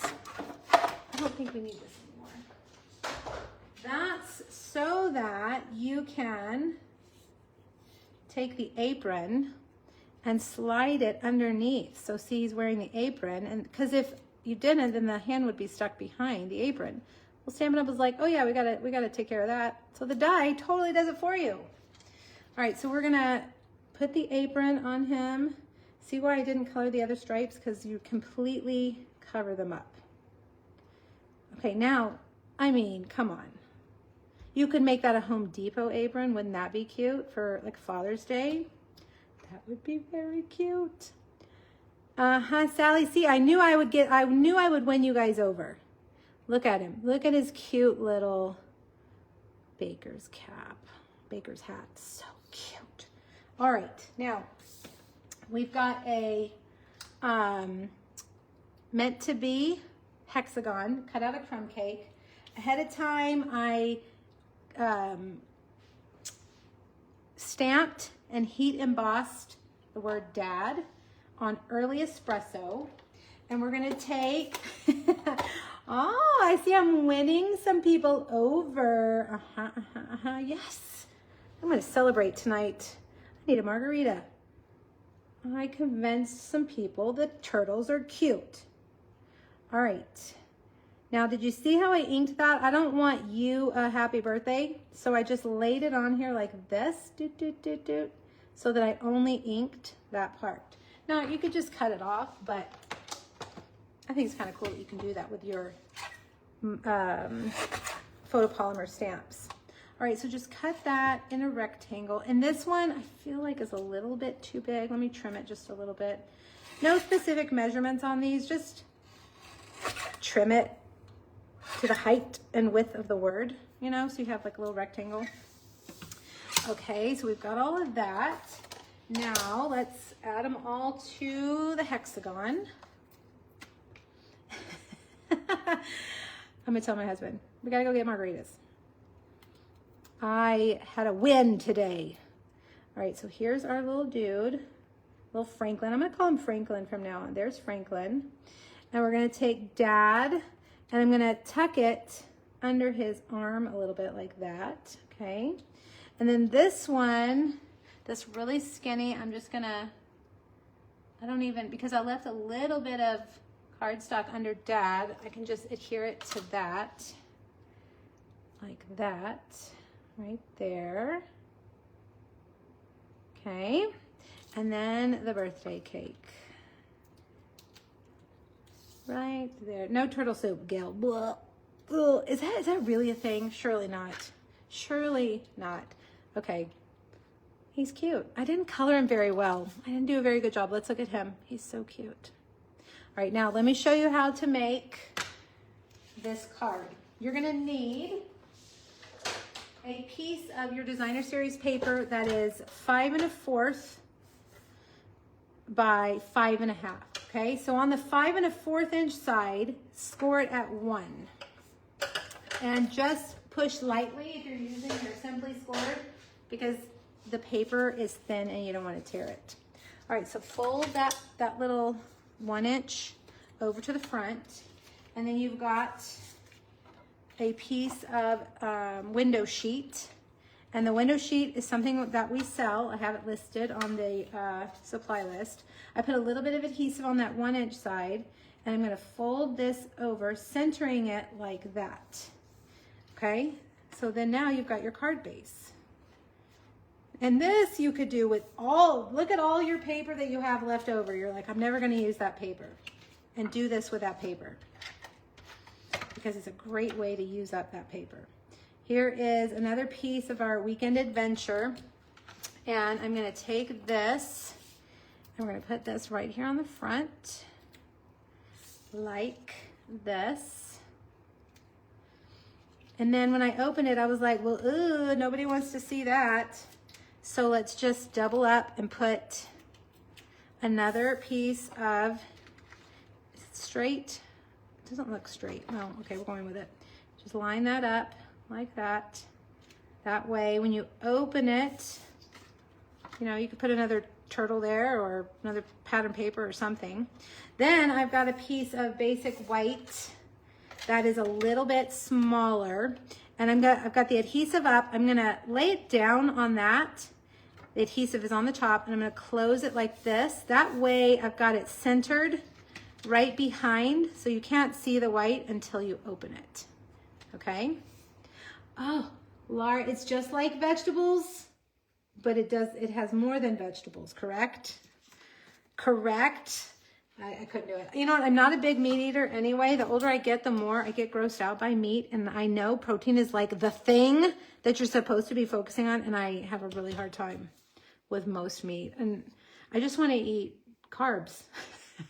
I don't think we need this anymore. That's so that you can take the apron and slide it underneath. So see, he's wearing the apron, and because if you didn't, then the hand would be stuck behind the apron. Well, Stamina was like, oh yeah, we gotta take care of that. So the die totally does it for you. All right, so we're gonna put the apron on him. See why I didn't color the other stripes? Because you completely cover them up. Okay, now, I mean, come on. You could make that a Home Depot apron. Wouldn't that be cute for like Father's Day? That would be very cute. Sally, see, I knew I would win you guys over. Look at him. Look at his cute little baker's cap, baker's hat. So cute. All right, now we've got a meant to be hexagon cut out of crumb cake. Ahead of time, I stamped and heat embossed the word dad on early espresso. And we're gonna take, oh, I see I'm winning some people over. Yes. I'm gonna celebrate tonight. I need a margarita. I convinced some people that turtles are cute. All right. Now, did you see how I inked that? I don't want you a happy birthday, so I just laid it on here like this, so that I only inked that part. Now, you could just cut it off, but I think it's kind of cool that you can do that with your photopolymer stamps. All right, so just cut that in a rectangle. And this one, I feel like is a little bit too big. Let me trim it just a little bit. No specific measurements on these, just trim it to the height and width of the word, you know, so you have like a little rectangle. Okay, so we've got all of that. Now let's add them all to the hexagon. I'm gonna tell my husband, we gotta go get margaritas. I had a win today. All right, so here's our little dude, little Franklin. I'm gonna call him Franklin from now on. There's Franklin. And we're gonna take Dad, and I'm gonna tuck it under his arm a little bit like that, okay? And then this one, this really skinny, I'm just gonna, because I left a little bit of cardstock under Dad, I can just adhere it to that, like that, right there. Okay, and then the birthday cake. Right there. No turtle soup, Gail. Blah. Ugh. Is that really a thing? Surely not. Surely not. Okay. He's cute. I didn't color him very well. I didn't do a very good job. Let's look at him. He's so cute. All right, now let me show you how to make this card. You're gonna need a piece of your designer series paper that is 5 1/4 by 5 1/2. Okay, so on the 5 1/4 inch side, score it at 1. And just push lightly if you're using your Simply Scored, because the paper is thin and you don't want to tear it. All right, so fold that little 1 inch over to the front, and then you've got a piece of window sheet. And the window sheet is something that we sell. I have it listed on the supply list. I put a little bit of adhesive on that 1 inch side, and I'm gonna fold this over, centering it like that. Okay, so then now you've got your card base. And this you could do with look at all your paper that you have left over. You're like, I'm never gonna use that paper. And do this with that paper, because it's a great way to use up that paper. Here is another piece of our weekend adventure. And I'm gonna take this, and we're gonna put this right here on the front, like this. And then when I opened it, I was like, well, ooh, nobody wants to see that. So let's just double up and put another piece of, is it straight? It doesn't look straight. No, okay, we're going with it. Just line that up like that. That way, when you open it, you know, you could put another turtle there or another pattern paper or something. Then I've got a piece of basic white that is a little bit smaller, and I've got the adhesive up. I'm gonna lay it down on that The adhesive is on the top, and I'm gonna close it like this. That way I've got it centered right behind, so you can't see the white until you open it, okay? Oh, Laura, it's just like vegetables, but it has more than vegetables, correct? Correct. I couldn't do it. You know what? I'm not a big meat eater anyway. The older I get, the more I get grossed out by meat. And I know protein is like the thing that you're supposed to be focusing on. And I have a really hard time with most meat. And I just want to eat carbs.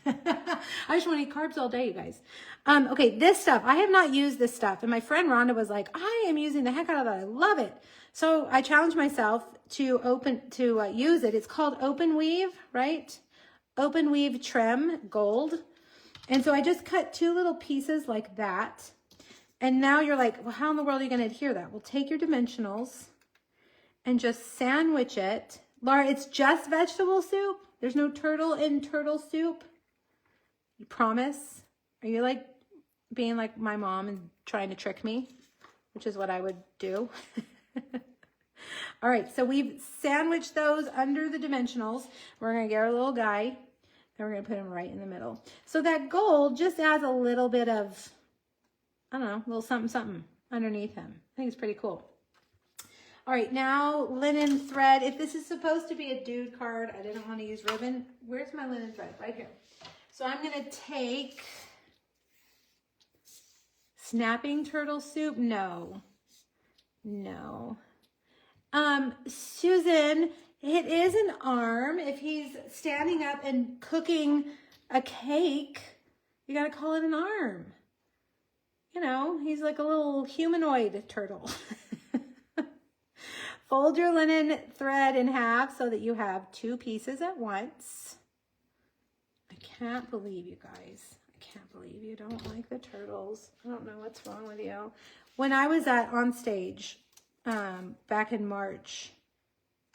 I just want to eat carbs all day, you guys. Okay, this stuff. I have not used this stuff. And my friend Rhonda was like, I am using the heck out of it. I love it. So I challenged myself to use it. It's called Open Weave, right? Open Weave Trim Gold. And so I just cut 2 little pieces like that. And now you're like, well, how in the world are you going to adhere that? Well, take your dimensionals and just sandwich it. Laura, it's just vegetable soup. There's no turtle in turtle soup. You promise? Are you like being like my mom and trying to trick me? Which is what I would do. All right, so we've sandwiched those under the dimensionals. We're gonna get our little guy, and we're gonna put him right in the middle. So that gold just adds a little bit of, I don't know, a little something, something underneath him. I think it's pretty cool. All right, now linen thread. If this is supposed to be a dude card, I didn't want to use ribbon. Where's my linen thread? Right here. So I'm gonna take snapping turtle soup. No. Susan, it is an arm. If he's standing up and cooking a cake, you gotta call it an arm. You know, he's like a little humanoid turtle. Fold your linen thread in half so that you have 2 pieces at once. I can't believe you guys. I can't believe you don't like the turtles. I don't know what's wrong with you. When I was on stage back in March,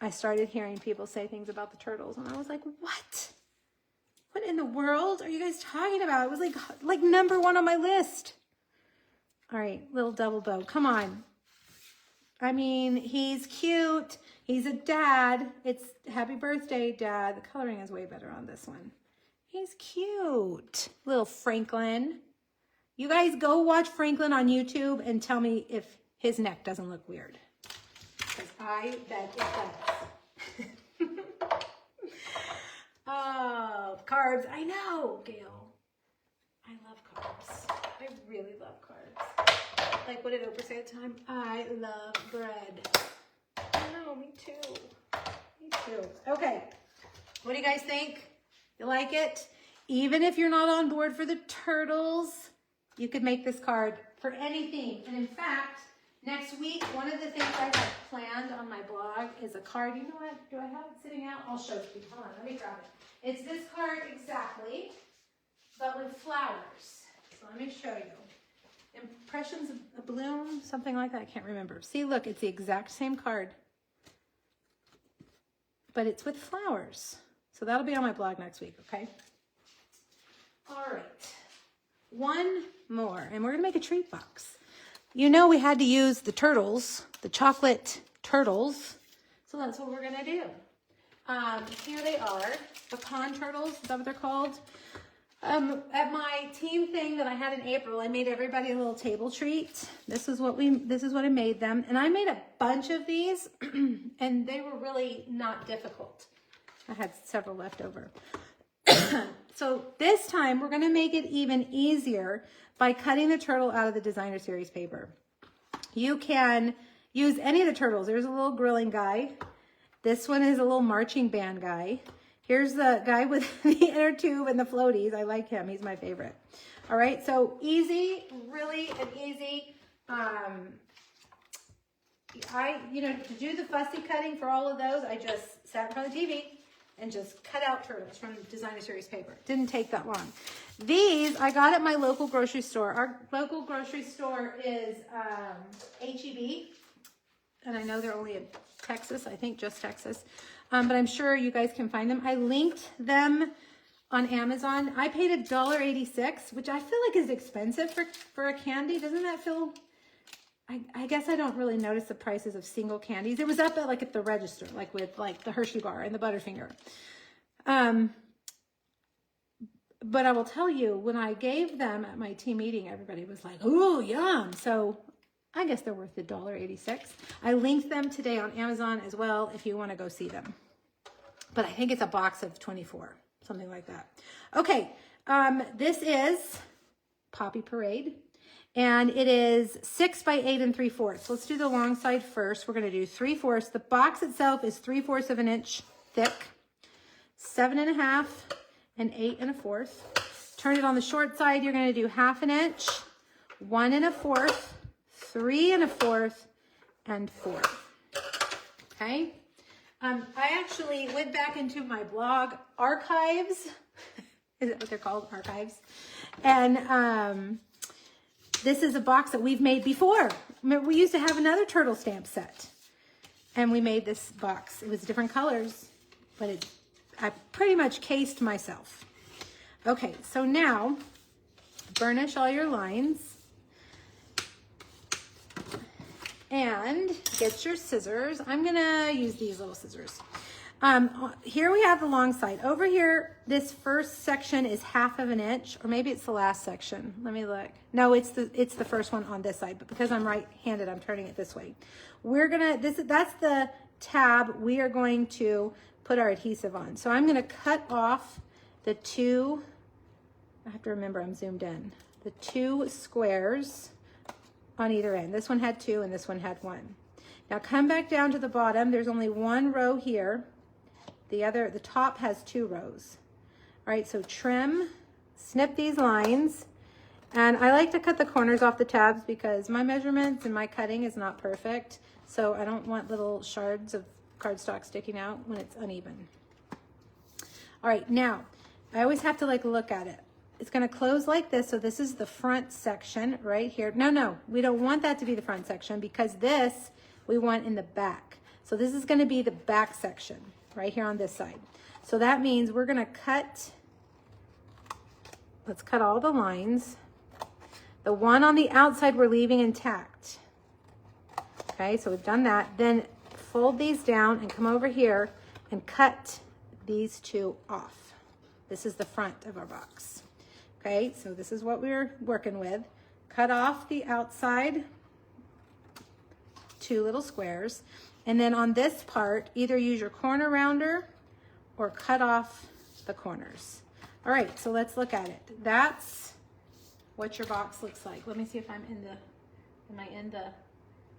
I started hearing people say things about the turtles, and I was like, what? What in the world are you guys talking about? It was like number 1 on my list. All right, little double bow. Come on. I mean, he's cute. He's a dad. It's happy birthday, Dad. The coloring is way better on this one. He's cute. Little Franklin. You guys go watch Franklin on YouTube and tell me if his neck doesn't look weird. Because I bet it does. Oh, carbs. I know, Gail. I love carbs. I really love carbs. Like, what did Oprah say at the time? I love bread. I know, me too. Me too. Okay. What do you guys think? You like it? Even if you're not on board for the turtles, you could make this card for anything. And in fact, next week, one of the things I have planned on my blog is a card. You know what? Do I have it sitting out? I'll show you. Hold on, let me grab it. It's this card exactly, but with flowers. So let me show you. Impressions of a bloom, something like that. I can't remember. See, look, it's the exact same card, but it's with flowers. So that'll be on my blog next week, okay? All right. One more, and we're going to make a treat box. You know we had to use the turtles, the chocolate turtles, so that's what we're going to do. Here they are, pecan turtles, is that what they're called? At my team thing that I had in April, I made everybody a little table treat. This is what I made them. And I made a bunch of these and they were really not difficult. I had several left over. So this time we're going to make it even easier by cutting the turtle out of the designer series paper. You can use any of the turtles. There's a little grilling guy. This one is a little marching band guy. Here's the guy with the inner tube and the floaties. I like him. He's my favorite. All right, so easy, really an easy. To do the fussy cutting for all of those, I just sat in front of the TV and just cut out turtles from the designer series paper. Didn't take that long. These I got at my local grocery store. Our local grocery store is H-E-B, and I know they're only in Texas, I think just Texas. But I'm sure you guys can find them. I linked them on Amazon. I paid $1.86, which I feel like is expensive for a candy. Doesn't that feel I guess I don't really notice the prices of single candies. It was up at like at the register, like with like the Hershey bar and the Butterfinger. But I will tell you, when I gave them at my team meeting, everybody was like, "Oh, yum!" So I guess they're worth $1.86. I linked them today on Amazon as well if you want to go see them. But I think it's a box of 24, something like that. Okay, this is Poppy Parade. And it is 6 by 8 3/4. Let's do the long side first. We're going to do 3/4. The box itself is 3/4 of an inch thick, 7 1/2 and 8 1/4. Turn it on the short side. You're going to do 1/2 inch, 1 1/4, 3 1/4, and 4. Okay. I actually went back into my blog archives. Is that what they're called? Archives. And this is a box that we've made before. We used to have another turtle stamp set, and we made this box. It was different colors, but I pretty much cased myself. Okay, so now burnish all your lines and get your scissors. I'm gonna use these little scissors. Here we have the long side. Over here, this first section is 1/2 inch, or maybe it's the last section. Let me look. No, it's the first one on this side, but because I'm right-handed, I'm turning it this way. That's the tab we are going to put our adhesive on. So I'm gonna cut off the two, I have to remember I'm zoomed in, the 2 squares on either end. This one had 2 and this one had 1. Now come back down to the bottom. There's only 1 row here. The top has 2 rows. All right, so trim, snip these lines. And I like to cut the corners off the tabs because my measurements and my cutting is not perfect. So I don't want little shards of cardstock sticking out when it's uneven. All right, now I always have to look at it. It's gonna close like this. So this is the front section right here. No, we don't want that to be the front section because this we want in the back. So this is gonna be the back section right here on this side. So that means we're gonna let's cut all the lines. The one on the outside we're leaving intact. Okay, so we've done that. Then fold these down and come over here and cut these 2 off. This is the front of our box. Okay, so this is what we're working with. Cut off the outside 2 little squares. And then on this part, either use your corner rounder or cut off the corners. All right, so let's look at it. That's what your box looks like. Let me see if I'm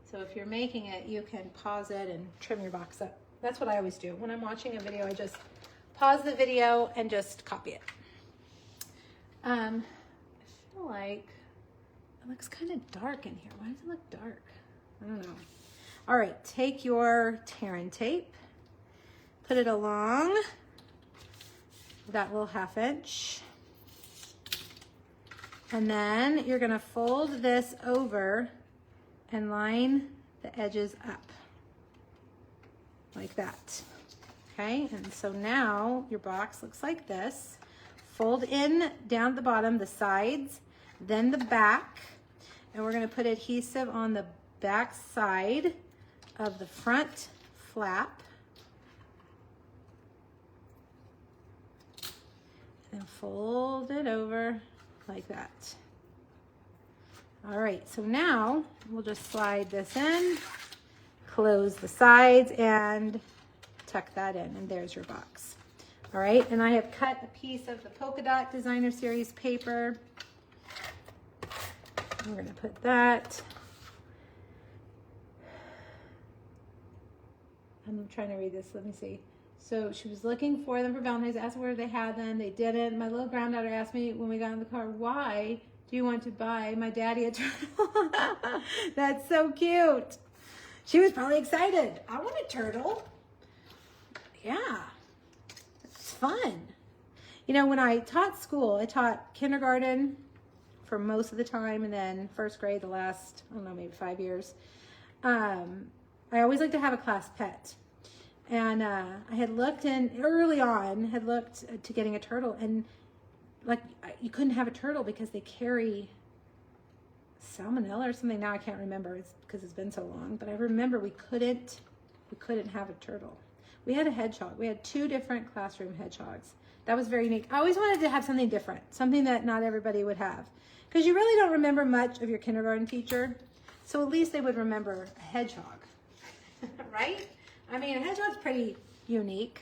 so if you're making it, you can pause it and trim your box up. That's what I always do. When I'm watching a video, I just pause the video and just copy it. I feel like it looks kind of dark in here. Why does it look dark? I don't know. All right, take your tear and tape, put it along that little 1/2 inch, and then you're gonna fold this over and line the edges up like that. Okay, and so now your box looks like this. Fold in down at the bottom, the sides, then the back, and we're gonna put adhesive on the back side of the front flap. And fold it over like that. All right, so now we'll just slide this in, close the sides, and tuck that in, and there's your box. All right, and I have cut a piece of the Polka Dot Designer Series paper. We're gonna put that. I'm trying to read this, let me see. So she was looking for them for Valentine's, asked where they had them, they didn't. My little granddaughter asked me when we got in the car, why do you want to buy my daddy a turtle? That's so cute. She was probably excited. I want a turtle. Yeah, it's fun. You know, when I taught school, I taught kindergarten for most of the time, and then first grade the last, I don't know, maybe 5 years. I always like to have a class pet. And I had looked early on to getting a turtle, and like you couldn't have a turtle because they carry salmonella or something. Now I can't remember. It's because it's been so long. But I remember we couldn't have a turtle. We had a hedgehog. We had 2 different classroom hedgehogs. That was very unique. I always wanted to have something different, something that not everybody would have. Because you really don't remember much of your kindergarten teacher. So at least they would remember a hedgehog, right? I mean, a hedgehog's pretty unique.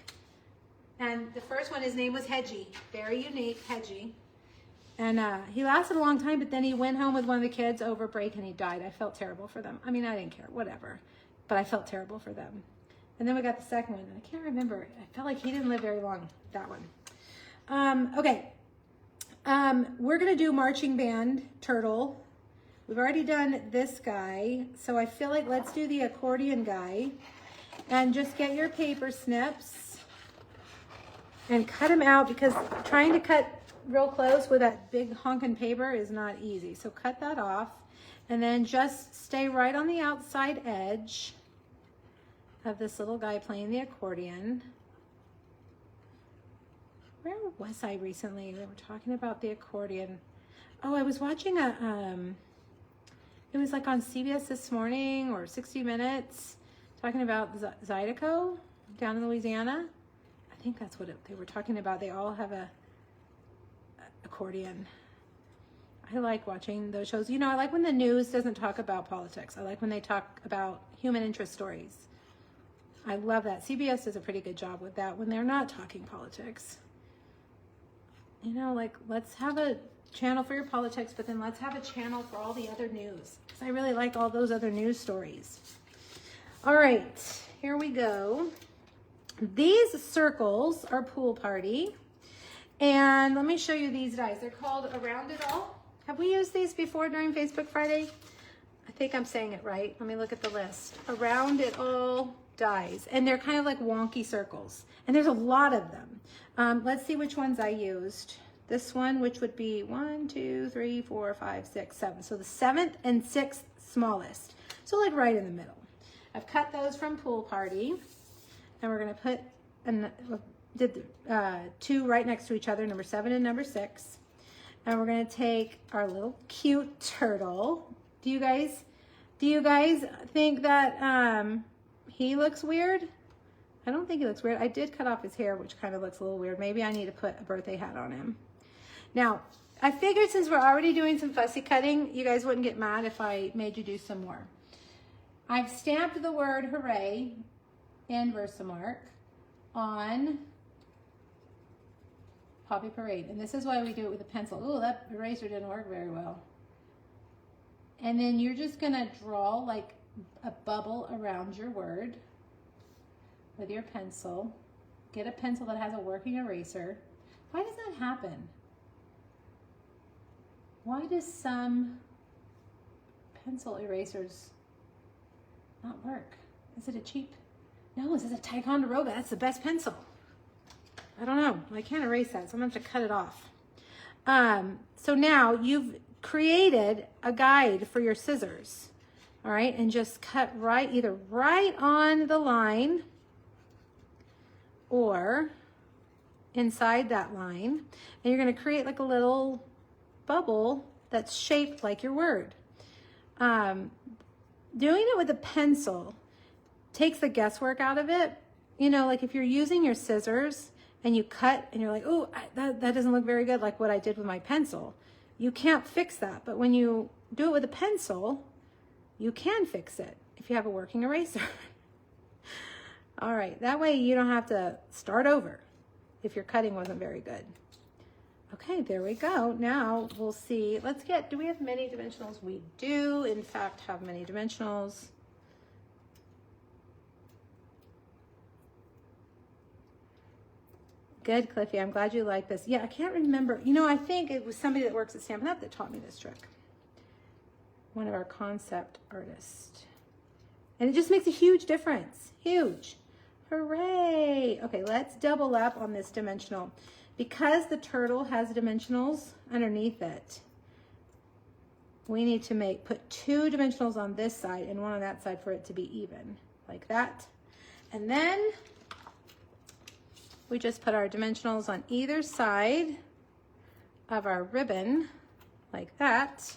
And the first one, his name was Hedgie. Very unique, Hedgie. And he lasted a long time, but then he went home with one of the kids over break and he died. I felt terrible for them. I mean, I didn't care, whatever. But I felt terrible for them. And then we got the second one. I can't remember. I felt like he didn't live very long, that one. Okay. We're going to do marching band turtle. We've already done this guy. So I feel like let's do the accordion guy. And just get your paper snips and cut them out, because trying to cut real close with that big honking paper is not easy. So cut that off and then just stay right on the outside edge of this little guy playing the accordion. Where was I recently? They were talking about the accordion. Oh, I was watching it was like on CBS this morning or 60 Minutes talking about Zydeco down in Louisiana. I think that's what they were talking about. They all have a accordion. I like watching those shows. You know, I like when the news doesn't talk about politics. I like when they talk about human interest stories. I love that. CBS does a pretty good job with that when they're not talking politics. You know, like, let's have a channel for your politics, but then let's have a channel for all the other news, because I really like all those other news stories. All right, here we go. These circles are Pool Party. And let me show you these dies. They're called Around It All. Have we used these before during Facebook Friday? I think I'm saying it right. Let me look at the list. Around It All dies. And they're kind of like wonky circles. And there's a lot of them. Let's see which ones I used. This one, which would be 1, 2, 3, 4, 5, 6, 7. So the 7th and 6th smallest. So like right in the middle. I've cut those from Pool Party. And we're going to put did 2 right next to each other, number 7 and number 6. And we're going to take our little cute turtle. Do you guys think that he looks weird? I don't think he looks weird. I did cut off his hair, which kind of looks a little weird. Maybe I need to put a birthday hat on him. Now, I figured since we're already doing some fussy cutting, you guys wouldn't get mad if I made you do some more. I've stamped the word hooray and Versamark on Poppy Parade. And this is why we do it with a pencil. Oh, that eraser didn't work very well. And then you're just gonna draw like a bubble around your word with your pencil. Get a pencil that has a working eraser. Why does that happen? Why does some pencil erasers not work? Is it a cheap? No, this is a Ticonderoga. That's the best pencil. I don't know. I can't erase that, so I'm going to have to cut it off. So now you've created a guide for your scissors. All right, and just cut either right on the line or inside that line. And you're going to create like a little bubble that's shaped like your word. Doing it with a pencil takes the guesswork out of it. You know, like if you're using your scissors and you cut and you're like, oh, that doesn't look very good like what I did with my pencil. You can't fix that. But when you do it with a pencil, you can fix it if you have a working eraser. All right, that way you don't have to start over if your cutting wasn't very good. Okay, there we go. Now we'll see. Do we have many dimensionals? We do, in fact, have many dimensionals. Good, Cliffy. I'm glad you like this. Yeah, I can't remember. You know, I think it was somebody that works at Stampin' Up! That taught me this trick. One of our concept artists. And it just makes a huge difference. Huge. Hooray. Okay, let's double up on this dimensional. Because the turtle has dimensionals underneath it, we need to put 2 dimensionals on this side and 1 on that side for it to be even, like that. And then we just put our dimensionals on either side of our ribbon, like that.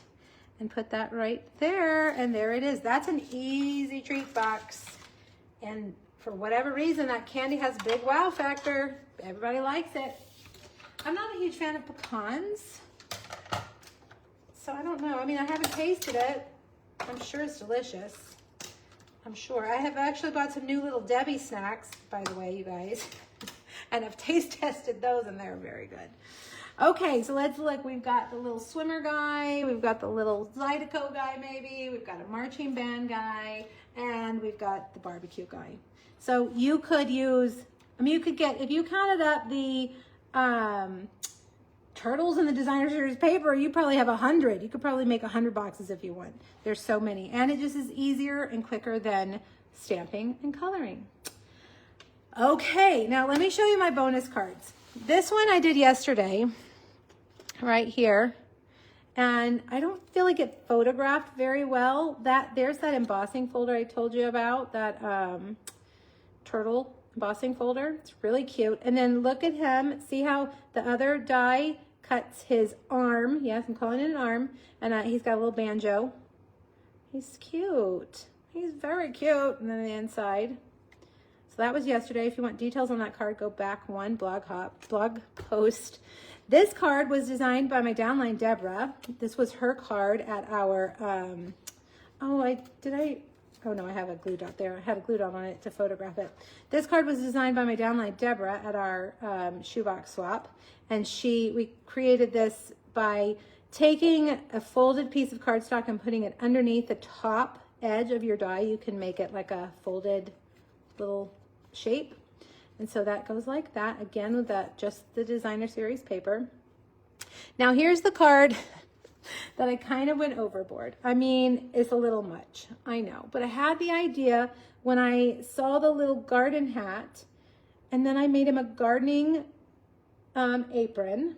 and put that right there. And there it is. That's an easy treat box. And for whatever reason, that candy has a big wow factor. Everybody likes it. I'm not a huge fan of pecans. So I don't know. I mean, I haven't tasted it. I'm sure it's delicious. I'm sure. I have actually bought some new little Debbie snacks, by the way, you guys. And I've taste tested those and they're very good. Okay, so let's look. We've got the little swimmer guy. We've got the little Zydeco guy maybe. We've got a marching band guy. And we've got the barbecue guy. So you could use, I mean, you could get, if you counted up the turtles in the designer series paper, you probably have 100. You could probably make 100 boxes if you want. There's so many. And it just is easier and quicker than stamping and coloring. Okay, now let me show you my bonus cards. This one I did yesterday, right here. And I don't feel like it photographed very well. There's that embossing folder I told you about, that turtle embossing folder. It's really cute. And then look at him. See how the other die cuts his arm. Yes, I'm calling it an arm. And he's got a little banjo. He's cute. He's very cute. And then the inside. So that was yesterday. If you want details on that card, go back one blog post. This card was designed by my downline, Deborah. This was her card at our, oh no, I have a glue dot there. I have a glue dot on it to photograph it. This card was designed by my downline, Deborah, at our shoebox swap. And we created this by taking a folded piece of cardstock and putting it underneath the top edge of your die. You can make it like a folded little shape. And so that goes like that, again, with just the designer series paper. Now here's the card that I kind of went overboard. I mean, it's a little much, I know. But I had the idea when I saw the little garden hat, and then I made him a gardening apron.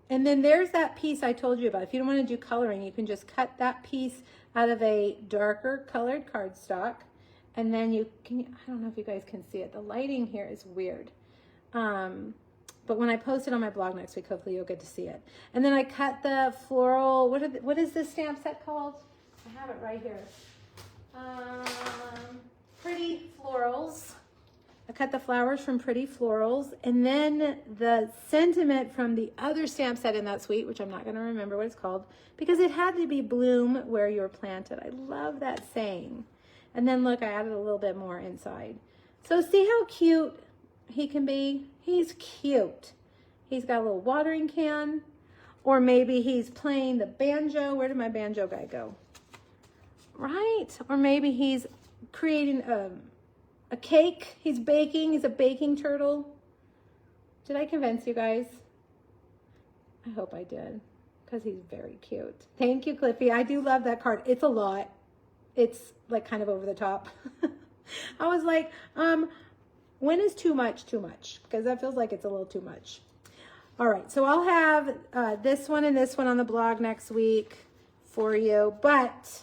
And then there's that piece I told you about. If you don't want to do coloring, you can just cut that piece out of a darker colored cardstock. And then you can, I don't know if you guys can see it. The lighting here is weird. But when I post it on my blog next week, hopefully you'll get to see it. And then I cut the floral, what is this stamp set called? I have it right here. Pretty Florals. I cut the flowers from Pretty Florals. And then the sentiment from the other stamp set in that suite, which I'm not going to remember what it's called, because it had to be bloom where you're planted. I love that saying. And then look, I added a little bit more inside. So see how cute he can be? He's cute. He's got a little watering can, or maybe he's playing the banjo. Where did my banjo guy go? Right. Or maybe he's creating a cake. He's baking. He's a baking turtle. Did I convince you guys? I hope I did, because he's very cute. Thank you, Cliffy. I do love that card. It's a lot. It's like kind of over the top. I was like, when is too much too much? Because that feels like it's a little too much. All right, so I'll have this one and this one on the blog next week for you. But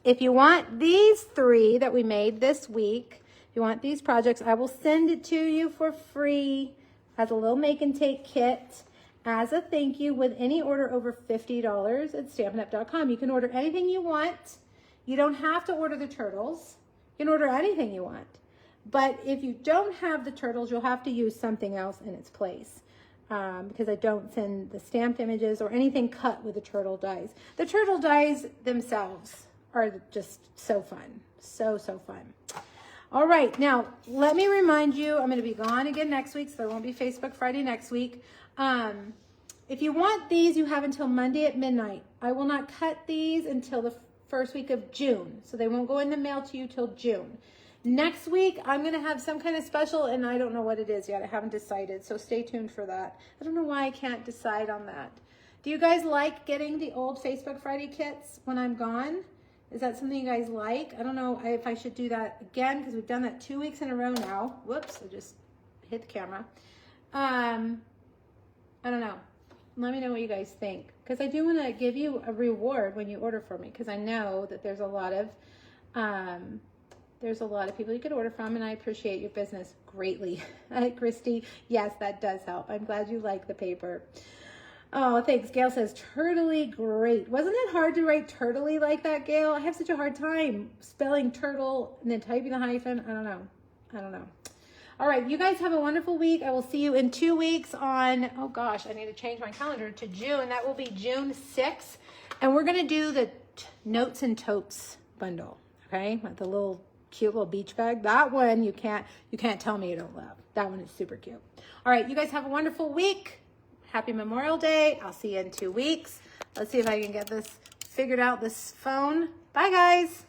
if you want these three that we made this week, if you want these projects, I will send it to you for free as a little make and take kit as a thank you with any order over $50 at StampinUp.com. You can order anything you want. You don't have to order the turtles. You can order anything you want. But if you don't have the turtles, you'll have to use something else in its place. Because I don't send the stamped images or anything cut with the turtle dies. The turtle dies themselves are just so fun. So fun. All right, now let me remind you, I'm going to be gone again next week, so there won't be Facebook Friday next week. If you want these, you have until Monday at midnight. I will not cut these until the first week of June, so they won't go in the mail to you till June. Next week, I'm going to have some kind of special, and I don't know what it is yet. I haven't decided, so stay tuned for that. I don't know why I can't decide on that. Do you guys like getting the old Facebook Friday kits when I'm gone? Is that something you guys like? I don't know if I should do that again, because we've done that 2 weeks in a row now. Whoops, I just hit the camera. I don't know. Let me know what you guys think, because I do want to give you a reward when you order for me, because I know that there's a lot of people you could order from, and I appreciate your business greatly. Christy, yes, that does help. I'm glad you like the paper. Oh, thanks. Gail says, Turtley, great. Wasn't it hard to write Turtley like that, Gail? I have such a hard time spelling turtle and then typing the hyphen. I don't know. All right, you guys have a wonderful week. I will see you in 2 weeks on, oh gosh, I need to change my calendar to June. That will be June 6th. And we're going to do the Notes and Totes bundle, okay? With the little cute little beach bag. That one you can't tell me you don't love. That one is super cute. All right, you guys have a wonderful week. Happy Memorial Day. I'll see you in 2 weeks. Let's see if I can get this figured out, this phone. Bye, guys.